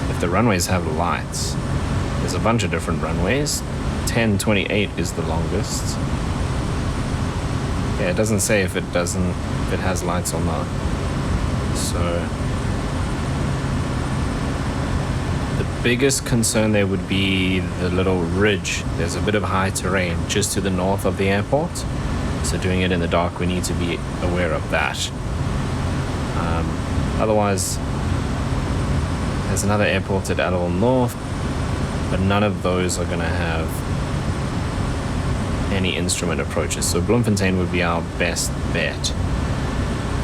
if the runways have lights. There's a bunch of different runways. 1028 is the longest. Yeah, it doesn't say if it has lights or not. So the biggest concern there would be the little ridge. There's a bit of high terrain just to the north of the airport. So doing it in the dark, we need to be aware of that. Otherwise, there's another airport at Addons North, but none of those are going to have any instrument approaches. So Bloemfontein would be our best bet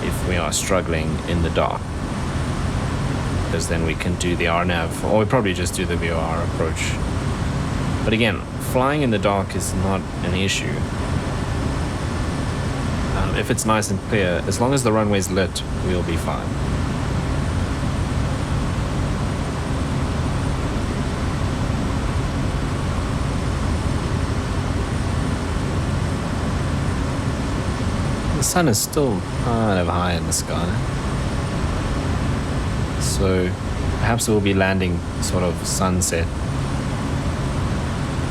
if we are struggling in the dark, because then we can do the RNAV, or we probably just do the VOR approach. But again, flying in the dark is not an issue. If it's nice and clear, as long as the runway's lit, we'll be fine. The sun is still kind of high in the sky. So perhaps we'll be landing sort of sunset,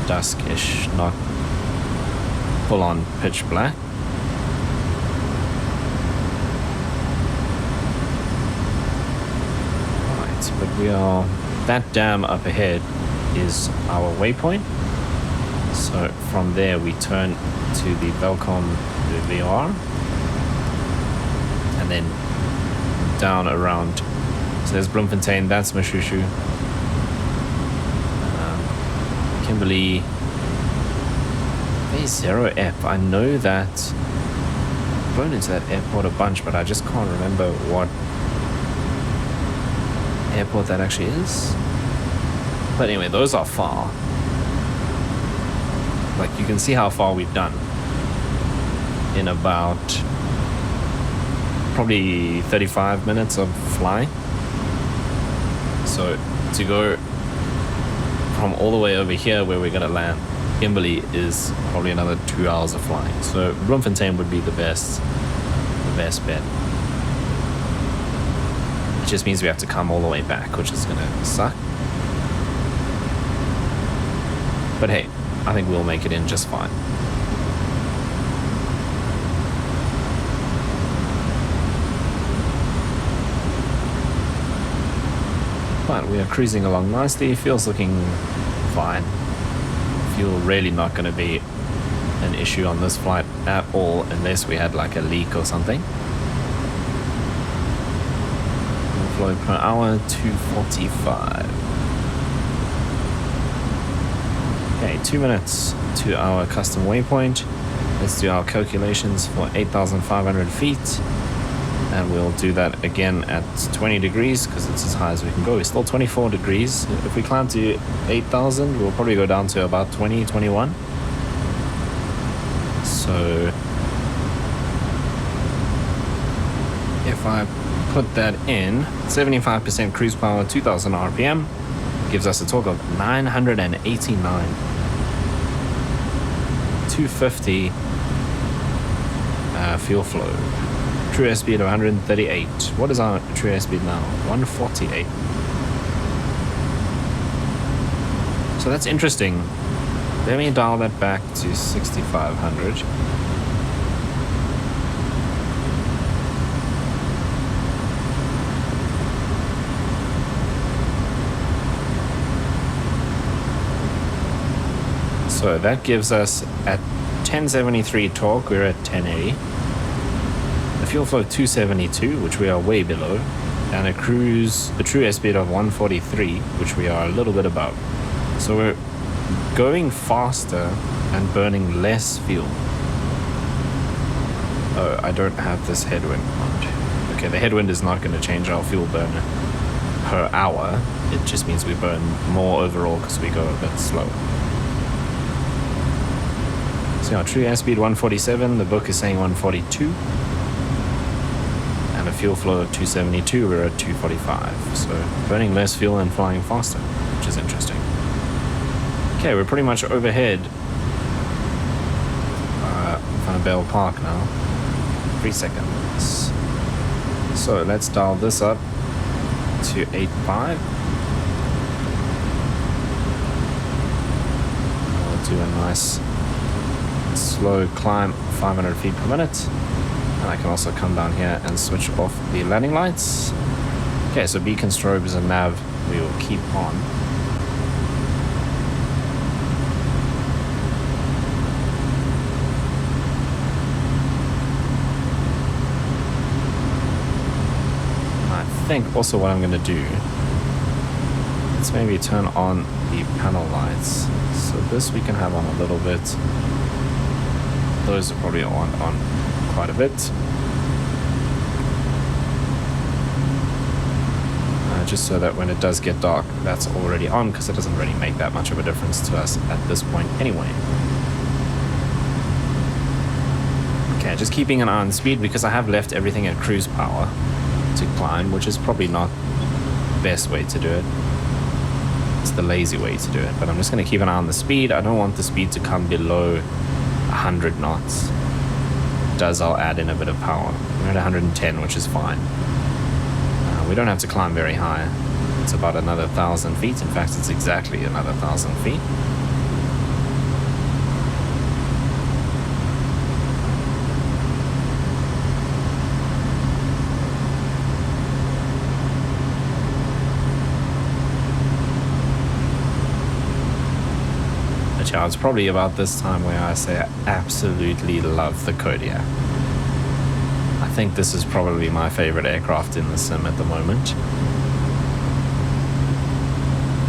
duskish, not full on pitch black. Right, but we are, that dam up ahead is our waypoint. So from there we turn to the Velcom VFR and then down around. So there's Bloemfontein, that's Mashushu, Kimberley, Phase 0F. I know that I've flown into that airport a bunch, but I just can't remember what airport that actually is. But anyway, those are far. Like, you can see how far we've done in about probably 35 minutes of flying. So to go from all the way over here where we're going to land, Kimberley, is probably another 2 hours of flying. So Bloemfontein would be the best bet. It just means we have to come all the way back, which is going to suck. But hey, I think we'll make it in just fine. But we are cruising along nicely. Fuel's looking fine. Fuel really not going to be an issue on this flight at all, unless we had like a leak or something. Flow per hour 245. Okay, 2 minutes to our custom waypoint. Let's do our calculations for 8,500 feet. And we'll do that again at 20 degrees because it's as high as we can go. It's still 24 degrees. If we climb to 8,000, we'll probably go down to about 20, 21. So if I put that in, 75% cruise power, 2,000 RPM, gives us a torque of 989. 250 fuel flow. True airspeed of 138. What is our true airspeed now? 148. So that's interesting. Let me dial that back to 6,500. So that gives us at 1073 torque, we're at 1080. The fuel flow 272, which we are way below, and a true airspeed of 143, which we are a little bit above. So we're going faster and burning less fuel. Oh, I don't have this headwind. Okay, the headwind is not going to change our fuel burn per hour. It just means we burn more overall because we go a bit slower. So our true airspeed 147, the book is saying 142. And a fuel flow of 272, we're at 245. So burning less fuel and flying faster, which is interesting. Okay, we're pretty much overhead Van Bell Park now. 3 seconds. So let's dial this up to 85. We'll do a nice slow climb, 500 feet per minute. And I can also come down here and switch off the landing lights. Okay, so beacon strobes and nav we will keep on. I think also what I'm going to do, let's maybe turn on the panel lights. So this we can have on a little bit. Those are probably on quite a bit. Just so that when it does get dark, that's already on, because it doesn't really make that much of a difference to us at this point anyway. Okay, just keeping an eye on speed, because I have left everything at cruise power to climb, which is probably not the best way to do it. It's the lazy way to do it, but I'm just going to keep an eye on the speed. I don't want the speed to come below 100 knots. I'll add in a bit of power. We're at 110, which is fine. We don't have to climb very high. It's about another 1,000 feet. In fact, it's exactly another 1,000 feet. But yeah, it's probably about this time where I say I absolutely love the Kodiak. I think this is probably my favorite aircraft in the sim at the moment.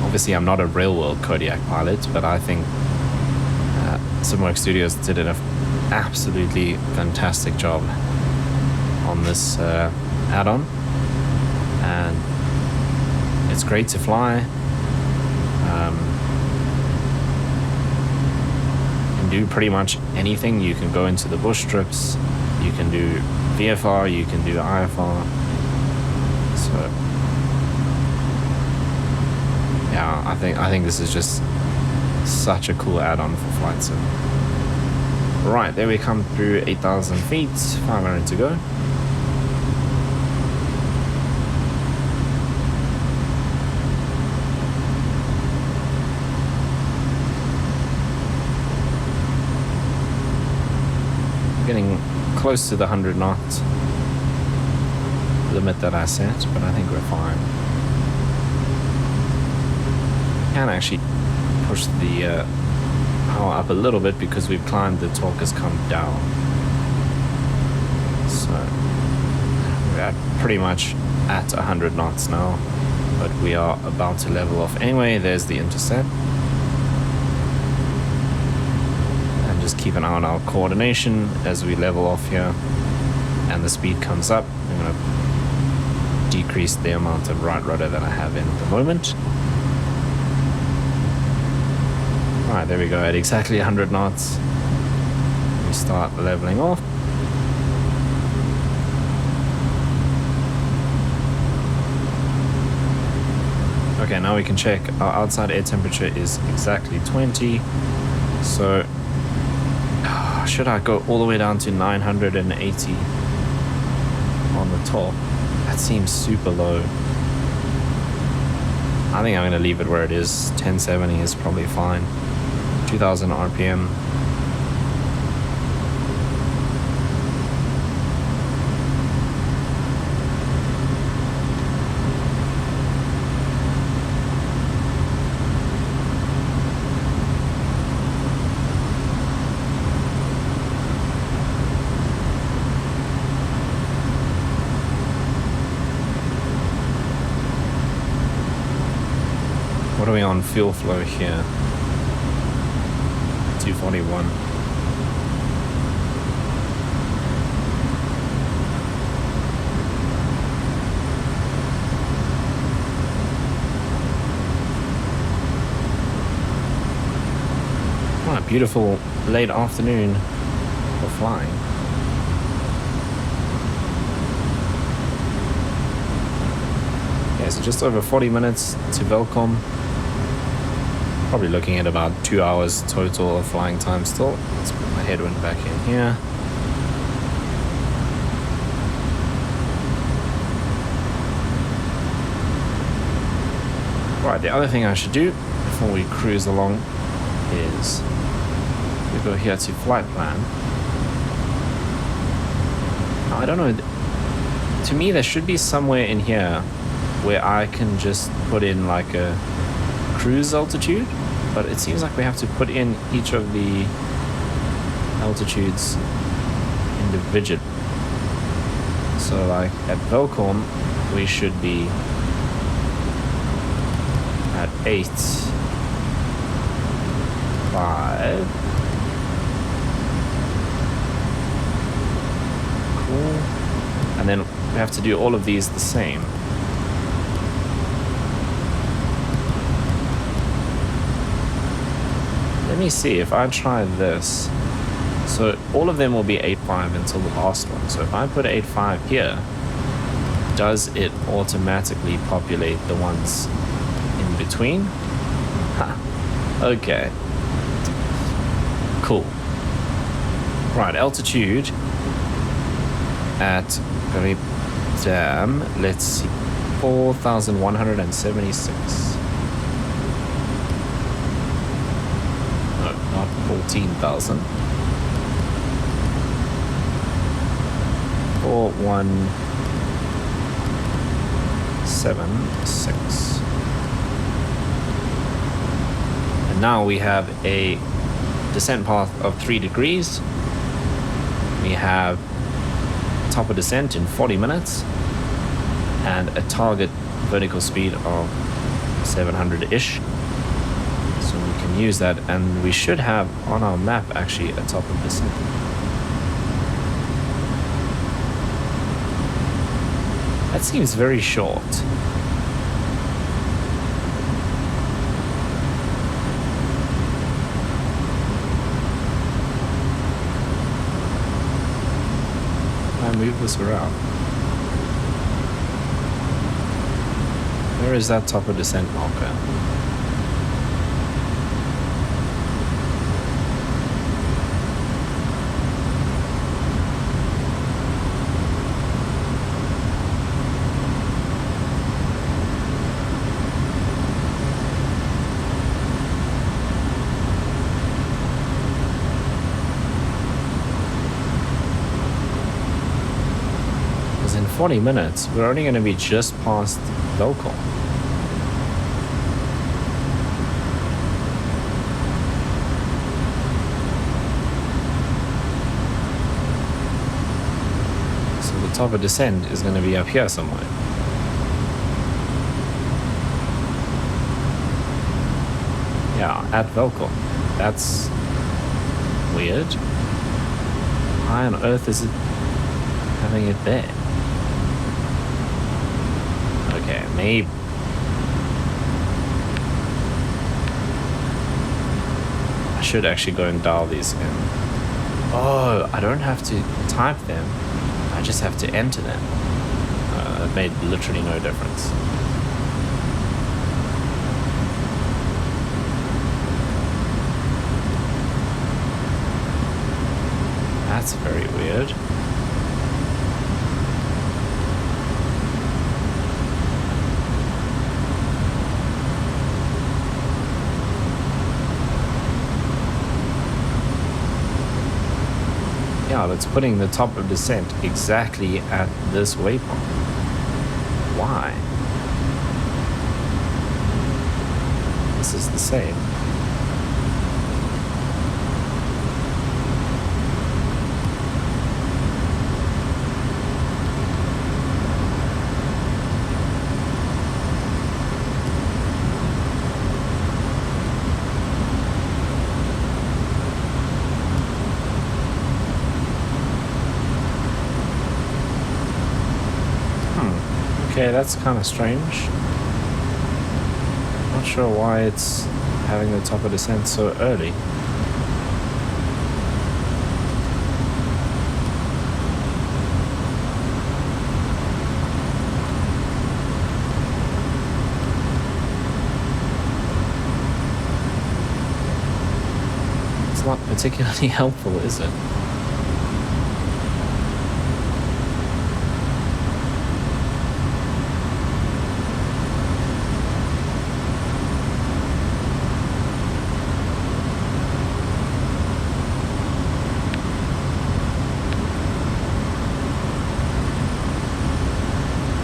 Obviously, I'm not a real-world Kodiak pilot, but I think Simworks Studios did an absolutely fantastic job on this add-on, and it's great to fly. You can do pretty much anything. You can go into the bush trips, you can do VFR, you can do IFR. So yeah, I think this is just such a cool add-on for flight sim. Right, there we come through 8,000 feet, 500 to go. Getting close to the 100 knot limit that I set, but I think we're fine. Can actually push the power up a little bit because we've climbed, the torque has come down. So we're at pretty much at 100 knots now, but we are about to level off anyway. There's the intercept. And just keep an eye on our coordination as we level off here and the speed comes up. I'm going to decrease the amount of right rudder that I have in at the moment. Alright, there we go, at exactly 100 knots. We start leveling off. Okay, now we can check. Our outside air temperature is exactly 20. So, should I go all the way down to 980 on the top? That seems super low. I think I'm going to leave it where it is. 1070 is probably fine. 2000 RPM. What are we on fuel flow here? 241. What a beautiful late afternoon for flying. Yeah, so just over 40 minutes to Velcom. Probably looking at about 2 hours total of flying time still. Let's put my headwind back in here. Right, the other thing I should do before we cruise along is we go here to flight plan. Now, I don't know, to me there should be somewhere in here where I can just put in like a cruise altitude, but it seems like we have to put in each of the altitudes individually. So like at Velcom we should be at 8, 5. Cool. And then we have to do all of these the same. Let me see if I try this. So all of them will be 8.5 until the last one. So if I put 8.5 here, does it automatically populate the ones in between? Huh. Okay. Cool. Right, altitude at Caribou. Let's see. 4,176. No, not 14,000. 4176. And now we have a descent path of 3 degrees. We have top of descent in 40 minutes and a target vertical speed of 700-ish. So we can use that, and we should have on our map actually a top of descent. That seems very short. Move this around. Where is that top of descent marker? In 40 minutes, we're only going to be just past Velcom. So the top of descent is going to be up here somewhere. Yeah, at Velcom. That's weird. Why on earth is it having it there? Okay, maybe. I should actually go and dial these in. Oh, I don't have to type them. I just have to enter them. It made literally no difference. That's very weird. Yeah, it's putting the top of descent exactly at this waypoint. Why? This is the same. Okay, that's kind of strange. Not sure why it's having the top of descent so early. It's not particularly helpful, is it?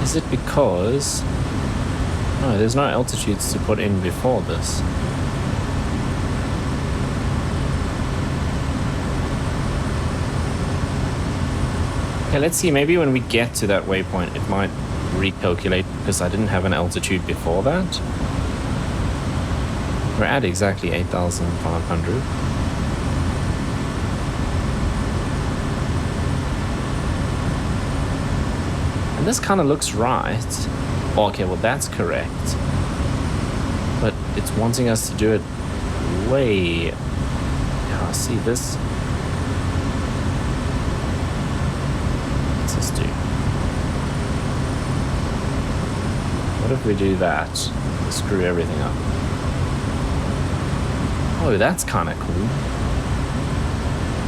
Is it because... No, there's no altitudes to put in before this. Okay, let's see. Maybe when we get to that waypoint, it might recalculate because I didn't have an altitude before that. We're at exactly 8,500. And this kind of looks right. Oh, okay, well that's correct. But it's wanting us to do it way... Yeah, see this? What's this do? What if we do that? Screw everything up. Oh, that's kind of cool.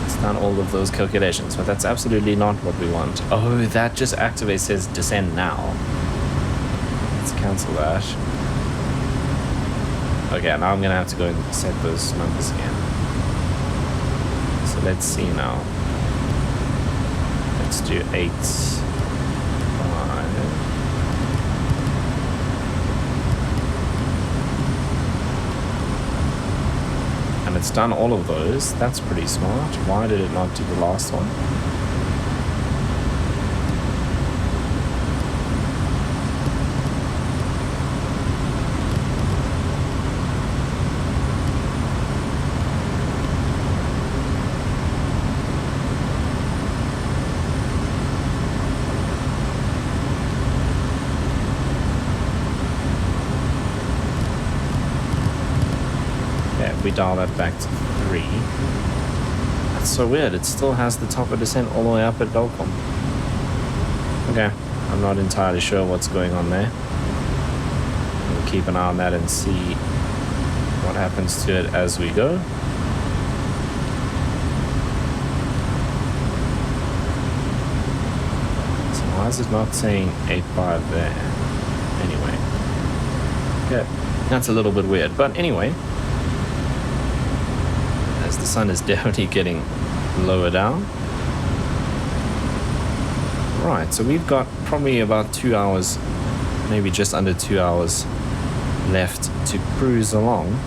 It's done all of those calculations, but that's absolutely not what we want. Oh, that just activates, says descend now. cancel that. Okay, now I'm gonna have to go and set those numbers again. So let's see now. Let's do 8, 5. And it's done all of those. That's pretty smart. Why did it not do the last one? We dial that back to 3. That's so weird. It still has the top of descent all the way up at Velcom. Okay, I'm not entirely sure what's going on there. We'll keep an eye on that and see what happens to it as we go. So why is it not saying 8.5 there? Anyway. Okay, that's a little bit weird. But anyway, the sun is definitely getting lower down. Right, so we've got probably about 2 hours, maybe just under 2 hours left to cruise along.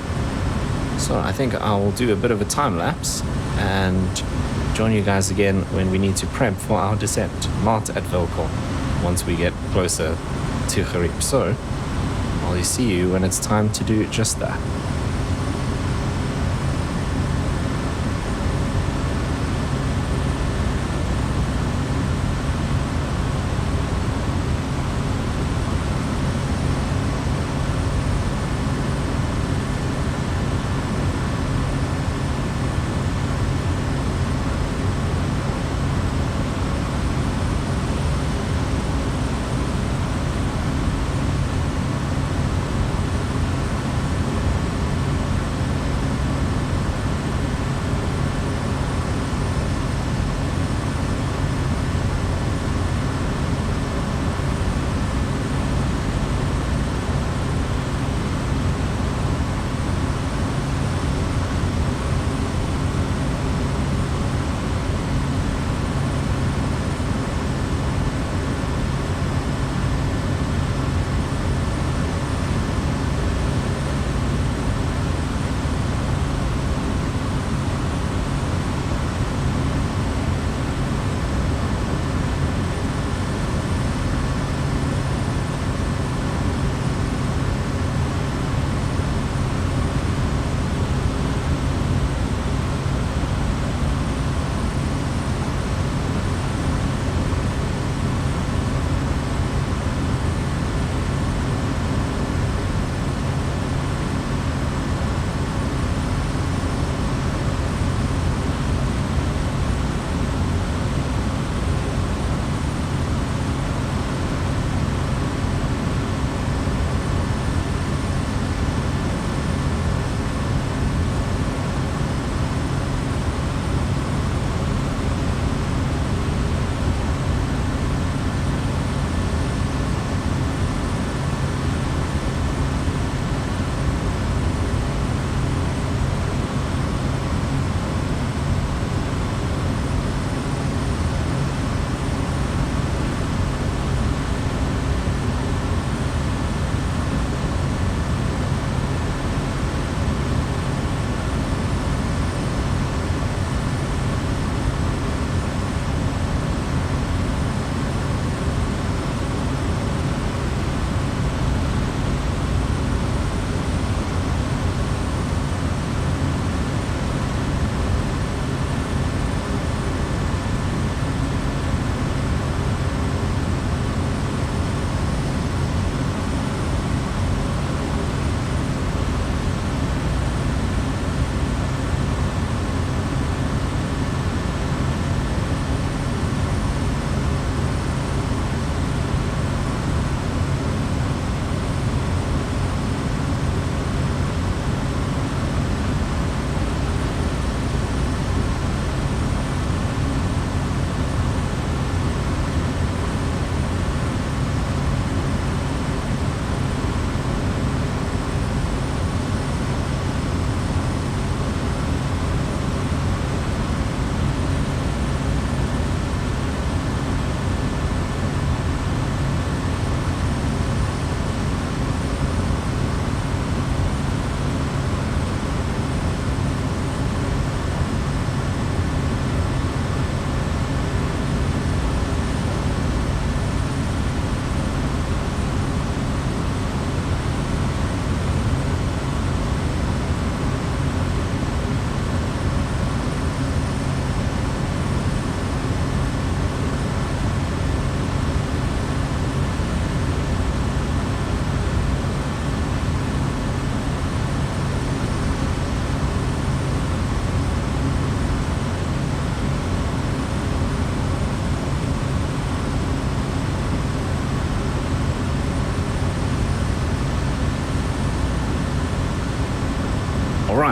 So I think I will do a bit of a time lapse and join you guys again when we need to prep for our descent, not at Velcom, once we get closer to Caribou. So I'll see you when it's time to do just that.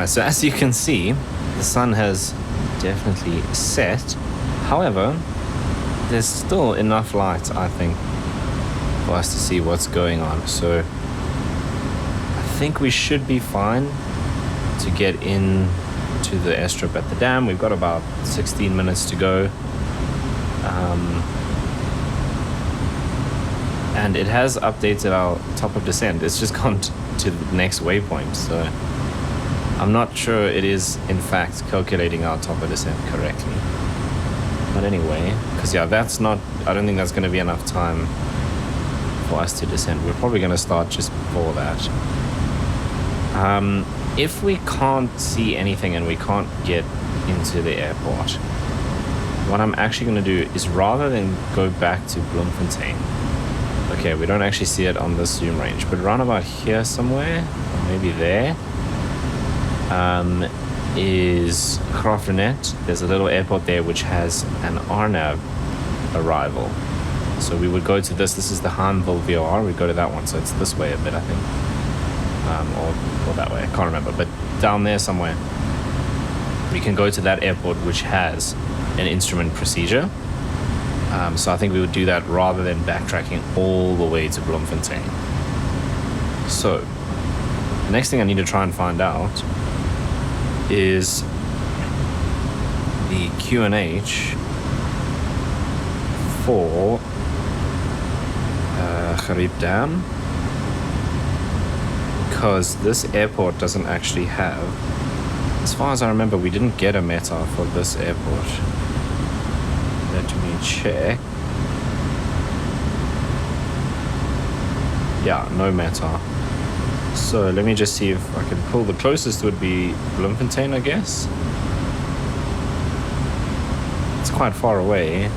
Alright, so as you can see, the sun has definitely set. However, there's still enough light, I think, for us to see what's going on. So I think we should be fine to get in to the airstrip at the dam. We've got about 16 minutes to go. And it has updated our top of descent. It's just gone to the next waypoint. So I'm not sure it is in fact calculating our top of descent correctly. But anyway, because yeah, that's not, I don't think that's going to be enough time for us to descend. We're probably going to start just before that. If we can't see anything and we can't get into the airport, what I'm actually going to do is, rather than go back to Bloemfontein, okay, we don't actually see it on the zoom range, but around about here somewhere, or maybe there, is Graaff-Reinet. There's a little airport there which has an RNAV arrival. So we would go to this. This is the Haanville VOR. We go to that one. So it's this way a bit, I think. Or that way. I can't remember. But down there somewhere, we can go to that airport which has an instrument procedure. So I think we would do that rather than backtracking all the way to Bloemfontein. So the next thing I need to try and find out is the QNH for Caribou Dam, because this airport doesn't actually have, as far as I remember, we didn't get a METAR for this airport. Let me check. Yeah, no METAR. So let me just see if I can pull. The closest would be Bloemfontein, I guess. It's quite far away.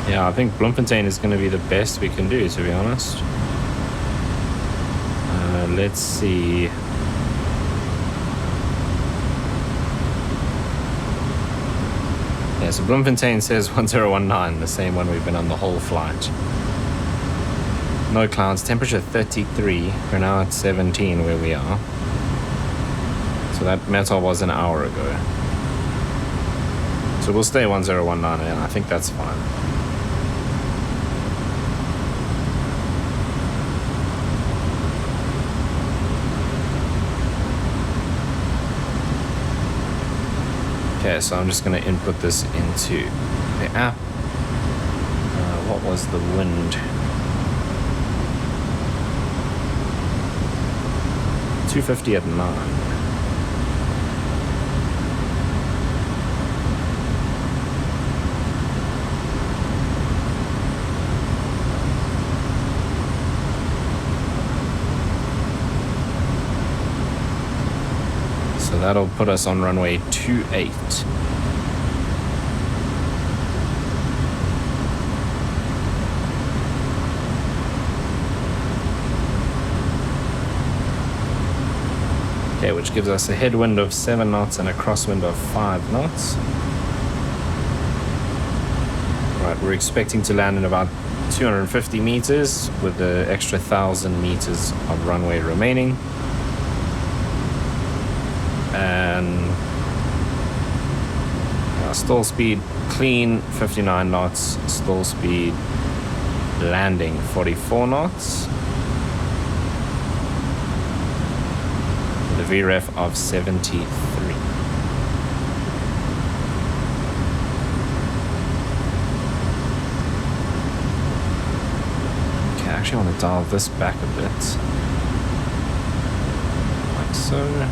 Yeah, I think Bloemfontein is going to be the best we can do, to be honest. Let's see. Yeah, so Bloemfontein says 1019, the same one we've been on the whole flight. No clouds, temperature 33. We're now at 17 where we are. So that METAR was an hour ago. So we'll stay 1019, and I think that's fine. Okay, so I'm just going to input this into the app. What was the wind? 250 at 9. So that'll put us on runway 28. Okay, which gives us a headwind of 7 knots and a crosswind of 5 knots. Right, we're expecting to land in about 250 meters with the extra 1,000 meters of runway remaining. And stall speed clean 59 knots, stall speed landing 44 knots, with a VREF of 73. Okay, I actually want to dial this back a bit, like so.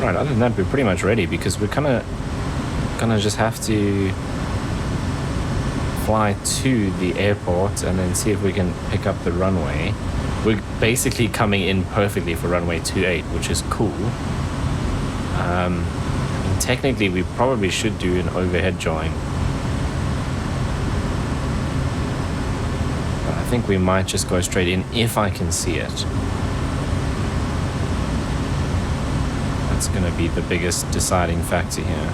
Right, other than that, we're pretty much ready because we're kind of gonna just have to fly to the airport and then see if we can pick up the runway. We're basically coming in perfectly for runway 28, which is cool. I mean, technically, we probably should do an overhead join. But I think we might just go straight in if I can see it. That's going to be the biggest deciding factor here.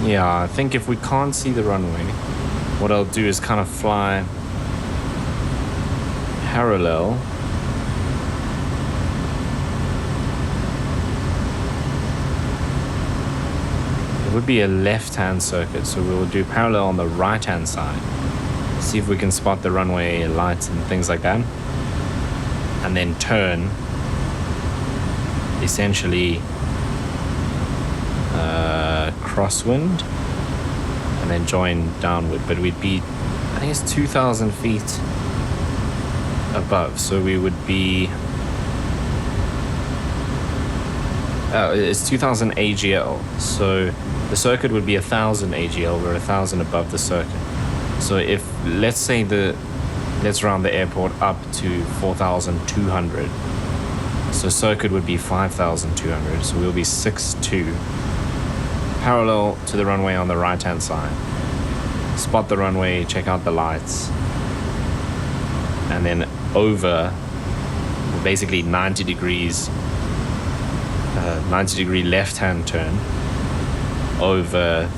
Yeah, I think if we can't see the runway, what I'll do is kind of fly parallel it would be a left-hand circuit, so we'll do parallel on the right-hand side, see if we can spot the runway lights and things like that, and then turn essentially crosswind and then join downward. But we'd be, I think it's 2,000 feet above, so we would be it's 2,000 AGL, so the circuit would be 1,000 AGL. We're 1,000 above the circuit. So if let's round the airport up to 4,200, so circuit would be 5,200, so we'll be 6'2", parallel to the runway on the right hand side. Spot the runway, check out the lights, and then over basically 90 degree left hand turn over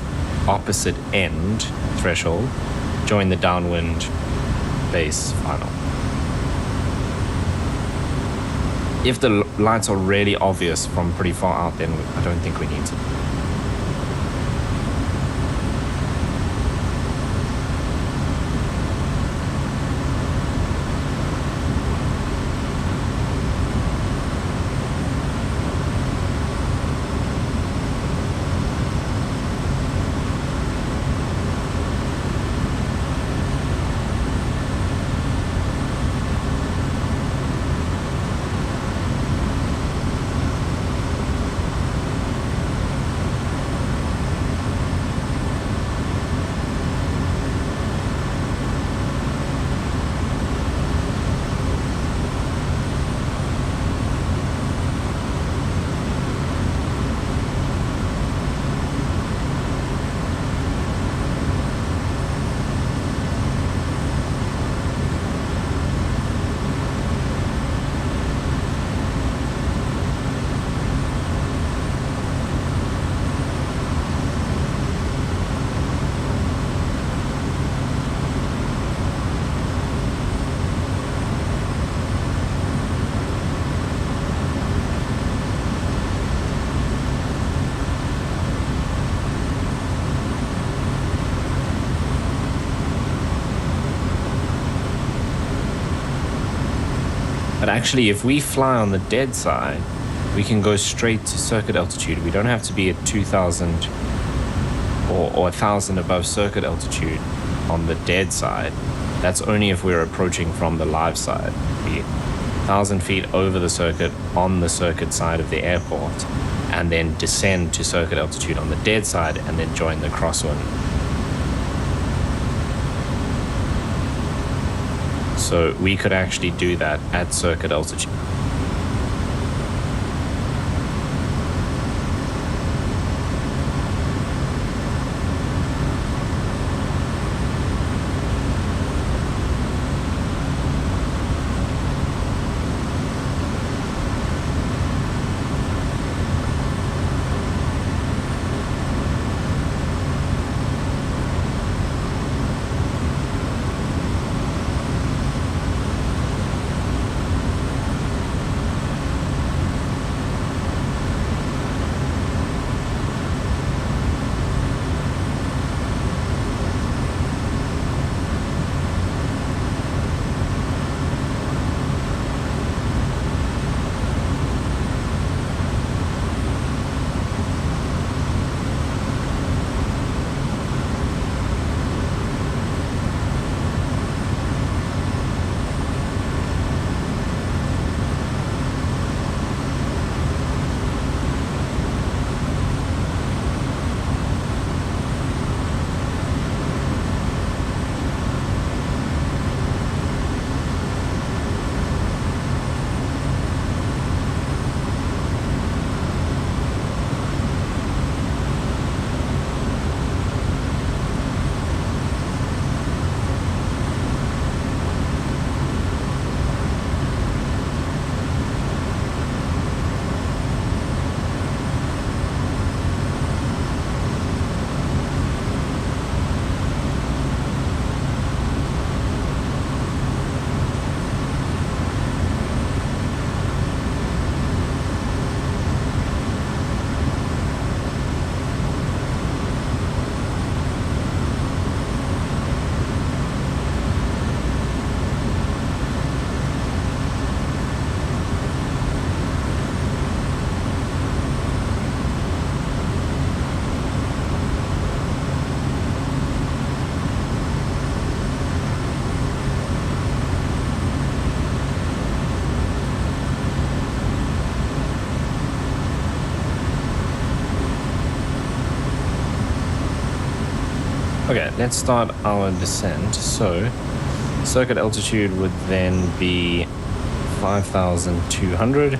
opposite end threshold, join the downwind base final. If the lights are really obvious from pretty far out, then I don't think we need to. But actually, if we fly on the dead side, we can go straight to circuit altitude. We don't have to be at 2,000 or 1,000 above circuit altitude on the dead side. That's only if we're approaching from the live side. Be 1,000 feet over the circuit on the circuit side of the airport, and then descend to circuit altitude on the dead side, and then join the crosswind. So we could actually do that at circuit altitude. Okay, let's start our descent. So, circuit altitude would then be 5,200.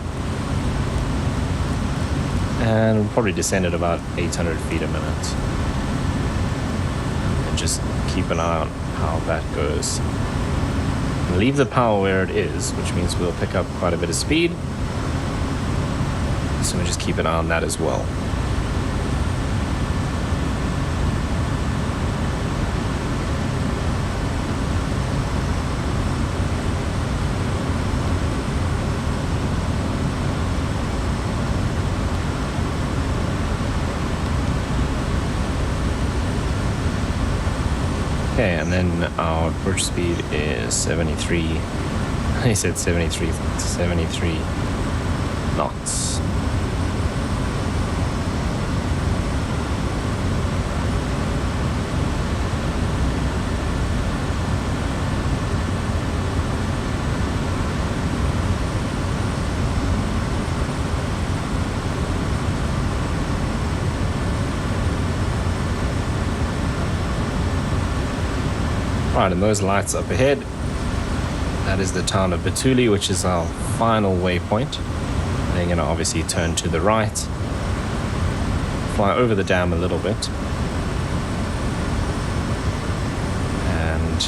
And we'll probably descend at about 800 feet a minute. And just keep an eye on how that goes. Leave the power where it is, which means we'll pick up quite a bit of speed. So we just keep an eye on that as well. Okay, and then our approach speed is 73. I said 73 knots. Right, and those lights up ahead, that is the town of Batuli, which is our final waypoint. They're going to obviously turn to the right, fly over the dam a little bit, and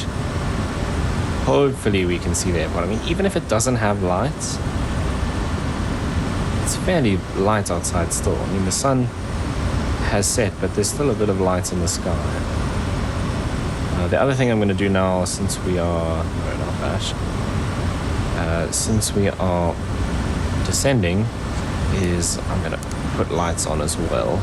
hopefully we can see the airport. I mean, even if it doesn't have lights, it's fairly light outside still. I mean, the sun has set, but there's still a bit of light in the sky. The other thing I'm going to do now, since we are, no, not that, since we are descending, is I'm going to put lights on as well.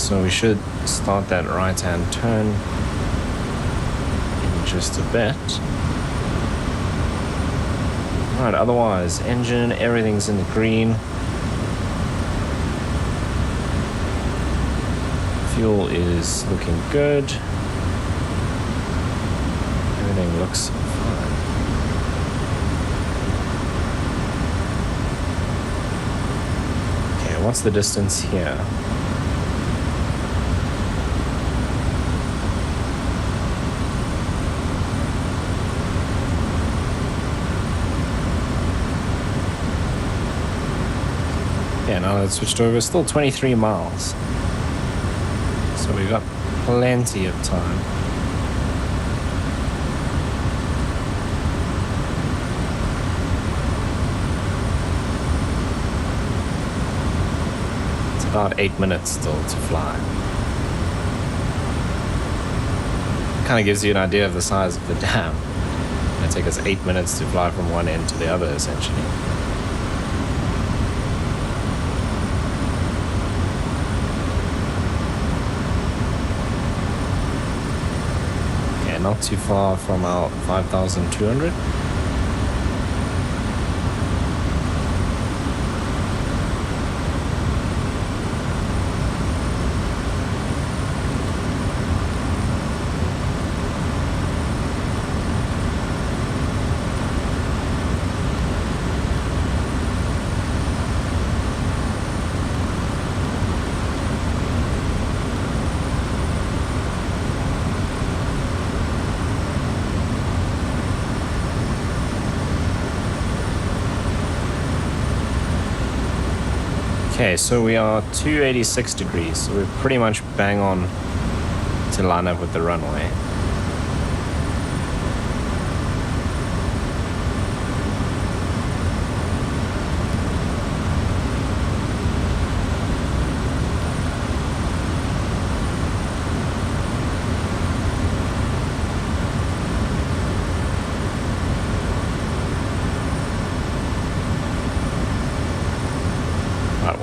So we should start that right-hand turn in just a bit. Right, otherwise, engine, everything's in the green. Fuel is looking good. Everything looks fine. Okay, what's the distance here? Yeah, now that it's switched over, still 23 miles. So we've got plenty of time. It's about 8 minutes still to fly. Kind of gives you an idea of the size of the dam. It'll take us 8 minutes to fly from one end to the other, essentially. Not too far from our 5,200. Okay, so we are 286 degrees, so we're pretty much bang on to line up with the runway.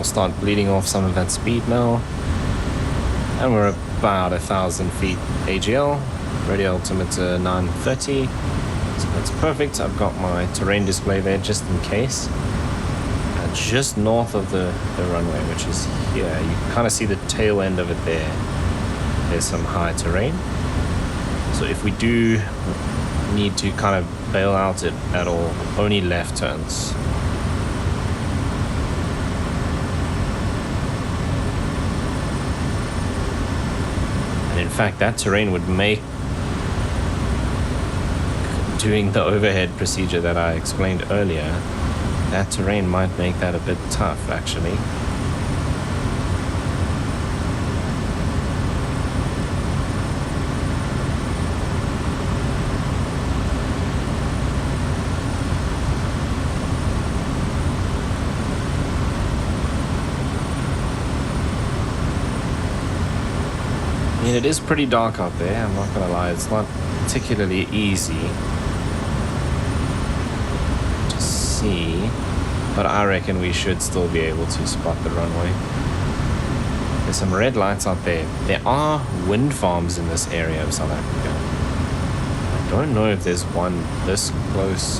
Start bleeding off some of that speed now, and we're about 1,000 feet AGL, radio altimeter 930, so that's perfect. I've got my terrain display there just in case. Just north of the runway, which is here, you can kind of see the tail end of it there. There's some high terrain, so if we do need to kind of bail out at all, only left turns. In fact, that terrain would make doing the overhead procedure that I explained earlier, that terrain might make that a bit tough, actually. I mean, it is pretty dark out there, I'm not gonna lie. It's not particularly easy to see, but I reckon we should still be able to spot the runway. There's some red lights out there. There are wind farms in this area of South Africa. I don't know if there's one this close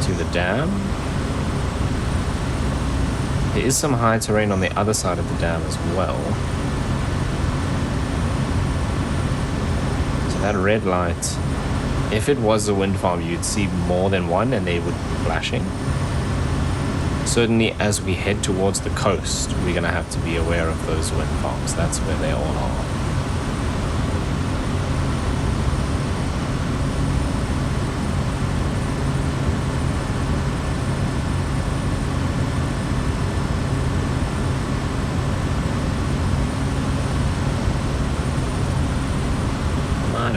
to the dam. There is some high terrain on the other side of the dam as well. That red light, if it was a wind farm, you'd see more than one and they would be flashing. Certainly as we head towards the coast, we're going to have to be aware of those wind farms. That's where they all are.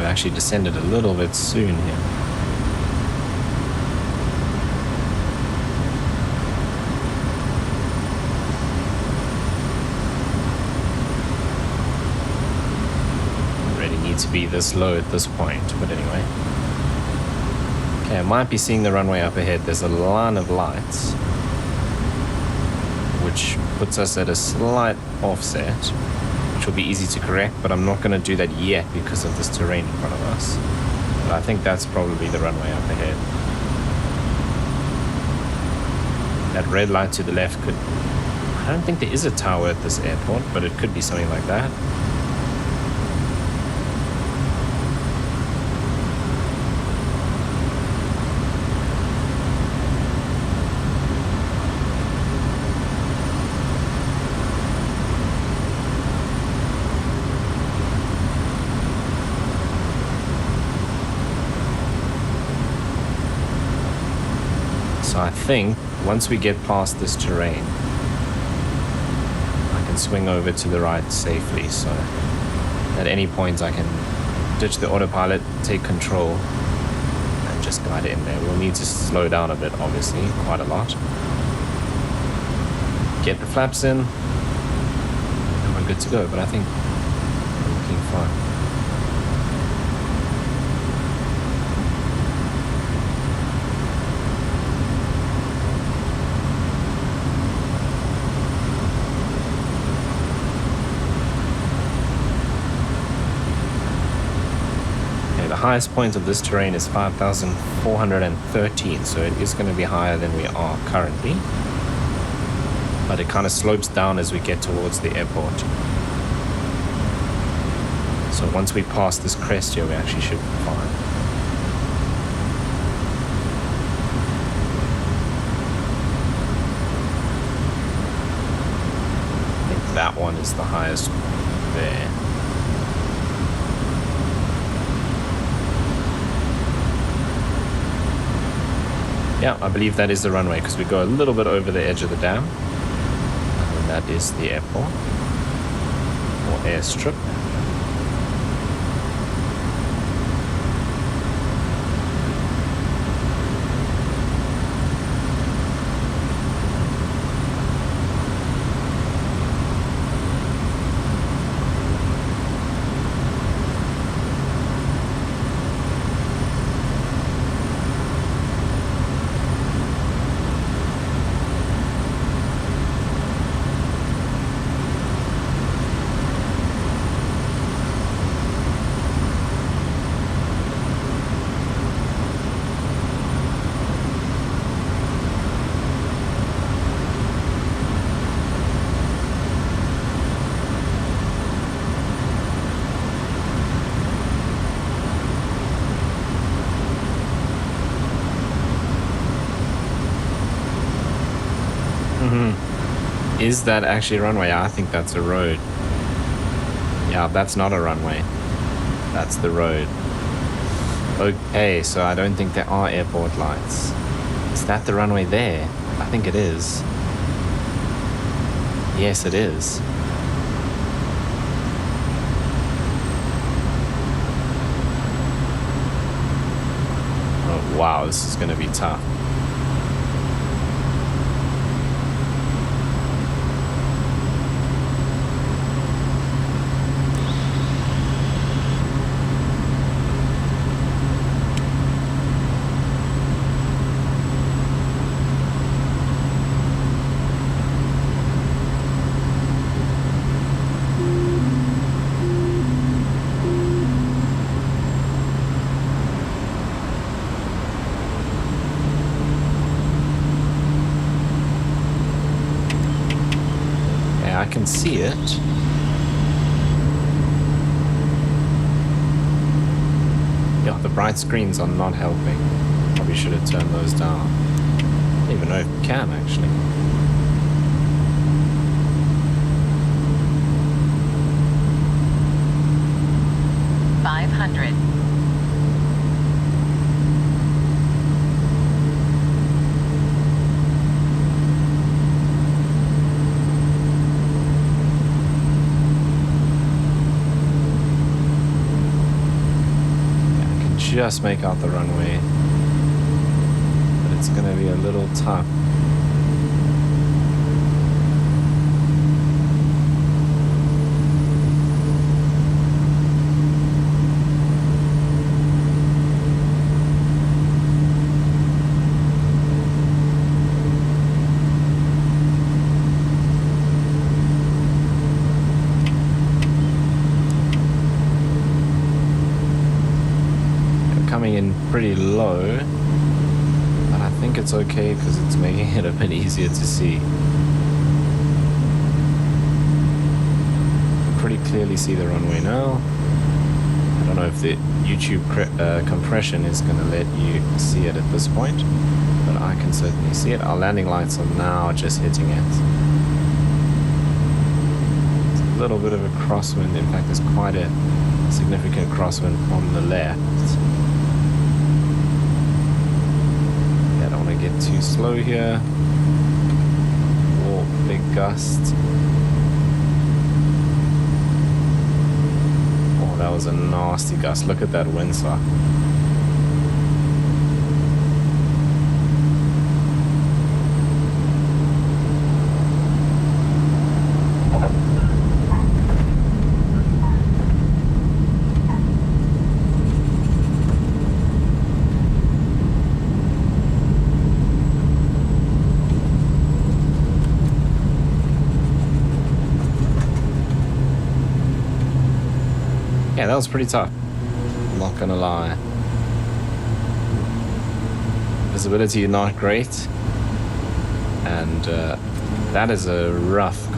Actually descended a little bit soon here. Already need to be this low at this point, but anyway. Okay, I might be seeing the runway up ahead. There's a line of lights, which puts us at a slight offset. which will be easy to correct, but I'm not going to do that yet because of this terrain in front of us. But I think that's probably the runway up ahead. That red light to the left could... I don't think there is a tower at this airport, but it could be something like that. So I think once we get past this terrain, I can swing over to the right safely. So at any point I can ditch the autopilot, take control, and just guide it in there. We'll need to slow down a bit, obviously, quite a lot. Get the flaps in, and we're good to go. But I think we're looking fine. The highest point of this terrain is 5,413, so it is going to be higher than we are currently, but it kind of slopes down as we get towards the airport. So once we pass this crest here, we actually should be fine. I think that one is the highest there. Yeah, I believe that is the runway because we go a little bit over the edge of the dam. And that is the airport or airstrip. Is that actually a runway? I think that's a road. Yeah, that's not a runway. That's the road. Okay, so I don't think there are airport lights. Is that the runway there? I think it is. Yes, it is. Oh, wow, this is going to be tough. I can see it. Yeah, the bright screens are not helping. Probably should have turned those down. I don't even know if we can actually. Just make out the runway, but it's going to be a little tough. coming in pretty low, but I think it's okay because it's making it a bit easier to see. Pretty clearly see the runway now. I don't know if the YouTube compression is going to let you see it at this point, but I can certainly see it. Our landing lights are now just hitting it. It's a little bit of a crosswind. In fact, there's quite a significant crosswind from the left. Yeah, I don't want to get too slow here. Oh, big gust. That was a nasty gust. Look at that windsock. Yeah, that was pretty tough. I'm not gonna lie. Visibility not great, and that is a rough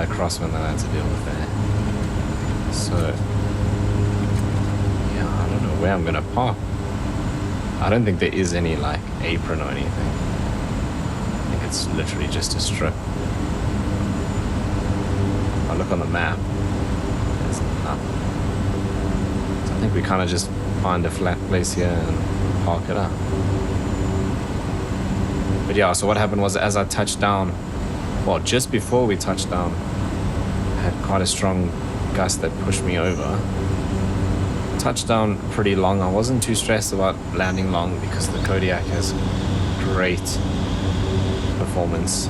crosswind that I had to deal with there. So yeah, I don't know where I'm gonna park. I don't think there is any like apron or anything. I think it's literally just a strip. I look on the map. There's nothing. I think we kind of just find a flat place here and park it up. But yeah, so what happened was as I touched down, well, just before we touched down, I had quite a strong gust that pushed me over. Touched down pretty long. I wasn't too stressed about landing long because the Kodiak has great performance.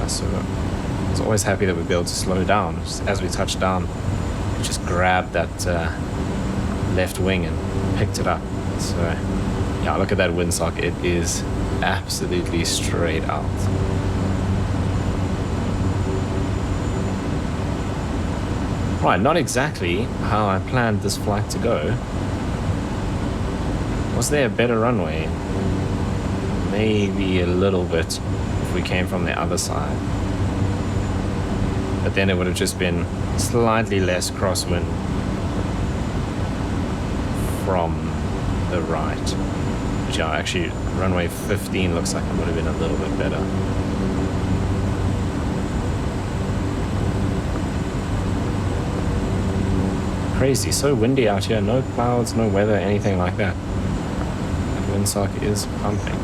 So I was always happy that we'd be able to slow down. Just as we touched down, we just grabbed that left wing and picked it up. So yeah, look at that windsock. It is absolutely straight out. Right, not exactly how I planned this flight to go. Was there a better runway? Maybe a little bit if we came from the other side. But then it would have just been slightly less crosswind from the right. But yeah, actually runway 15 looks like it would have been a little bit better. Crazy, so windy out here, no clouds, no weather, anything like that. That windsock is pumping.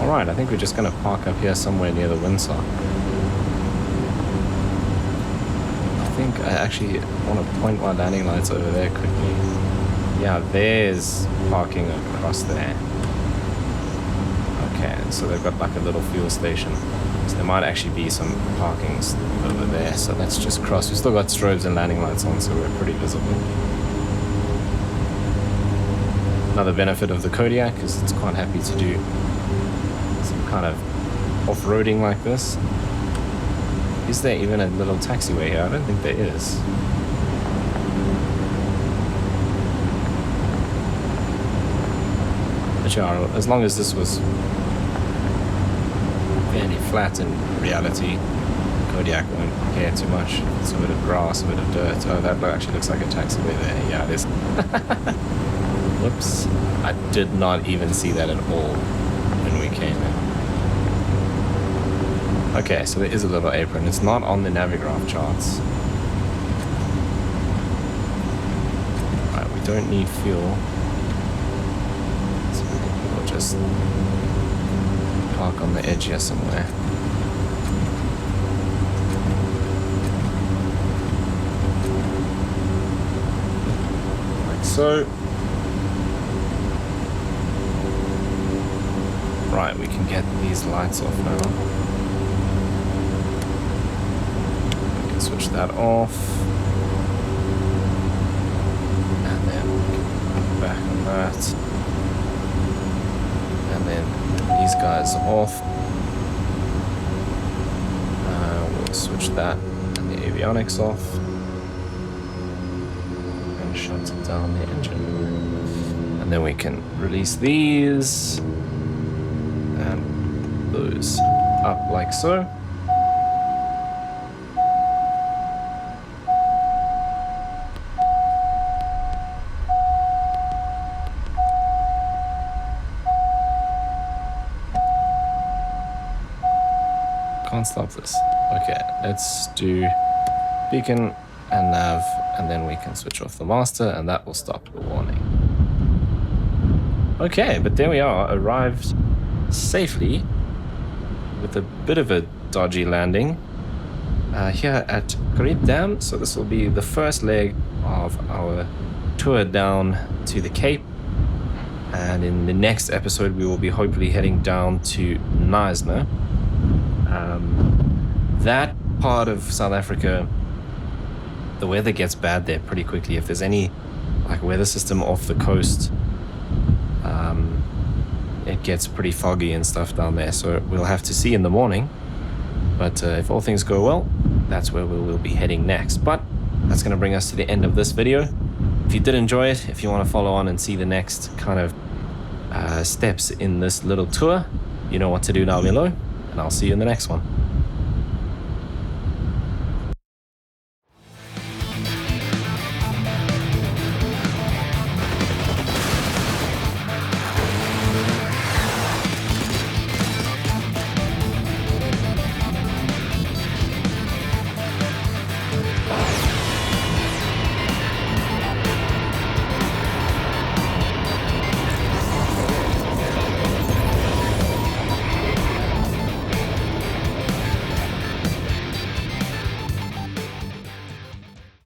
Alright, I think we're just going to park up here somewhere near the windsock. I think I actually want to point my landing lights over there quickly. Yeah, there's parking across there. Okay, so they've got like a little fuel station. So there might actually be some parkings over there. So let's just cross. We've still got strobes and landing lights on, so we're pretty visible. Another benefit of the Kodiak is it's quite happy to do some kind of off-roading like this. Is there even a little taxiway here? I don't think there is. But yeah, as long as this was fairly flat in reality, Kodiak won't care too much. It's a bit of grass, a bit of dirt. Oh, that actually looks like a taxiway there. Yeah, it is. Whoops. I did not even see that at all when we came in. Okay, so there is a little apron. It's not on the Navigraph charts. Right, we don't need fuel. So we'll just park on the edge here somewhere. Like so. Right, we can get these lights off now. Switch that off, and then back on that, and then these guys off. We'll switch that and the avionics off and shut down the engine. And then we can release these and those up like so. Can't stop this. Okay, let's do beacon and nav, and then we can switch off the master, and that will stop the warning. Okay, but there we are, arrived safely with a bit of a dodgy landing here at Caribou Dam. So this will be the first leg of our tour down to the Cape, and in the next episode we will be hopefully heading down to Knysna. That part of South Africa, the weather gets bad there pretty quickly. If there's any like weather system off the coast, it gets pretty foggy and stuff down there, so we'll have to see in the morning. But if all things go well, that's where we will be heading next. But that's going to bring us to the end of this video. If you did enjoy it, if you want to follow on and see the next kind of steps in this little tour, you know what to do down below, and I'll see you in the next one.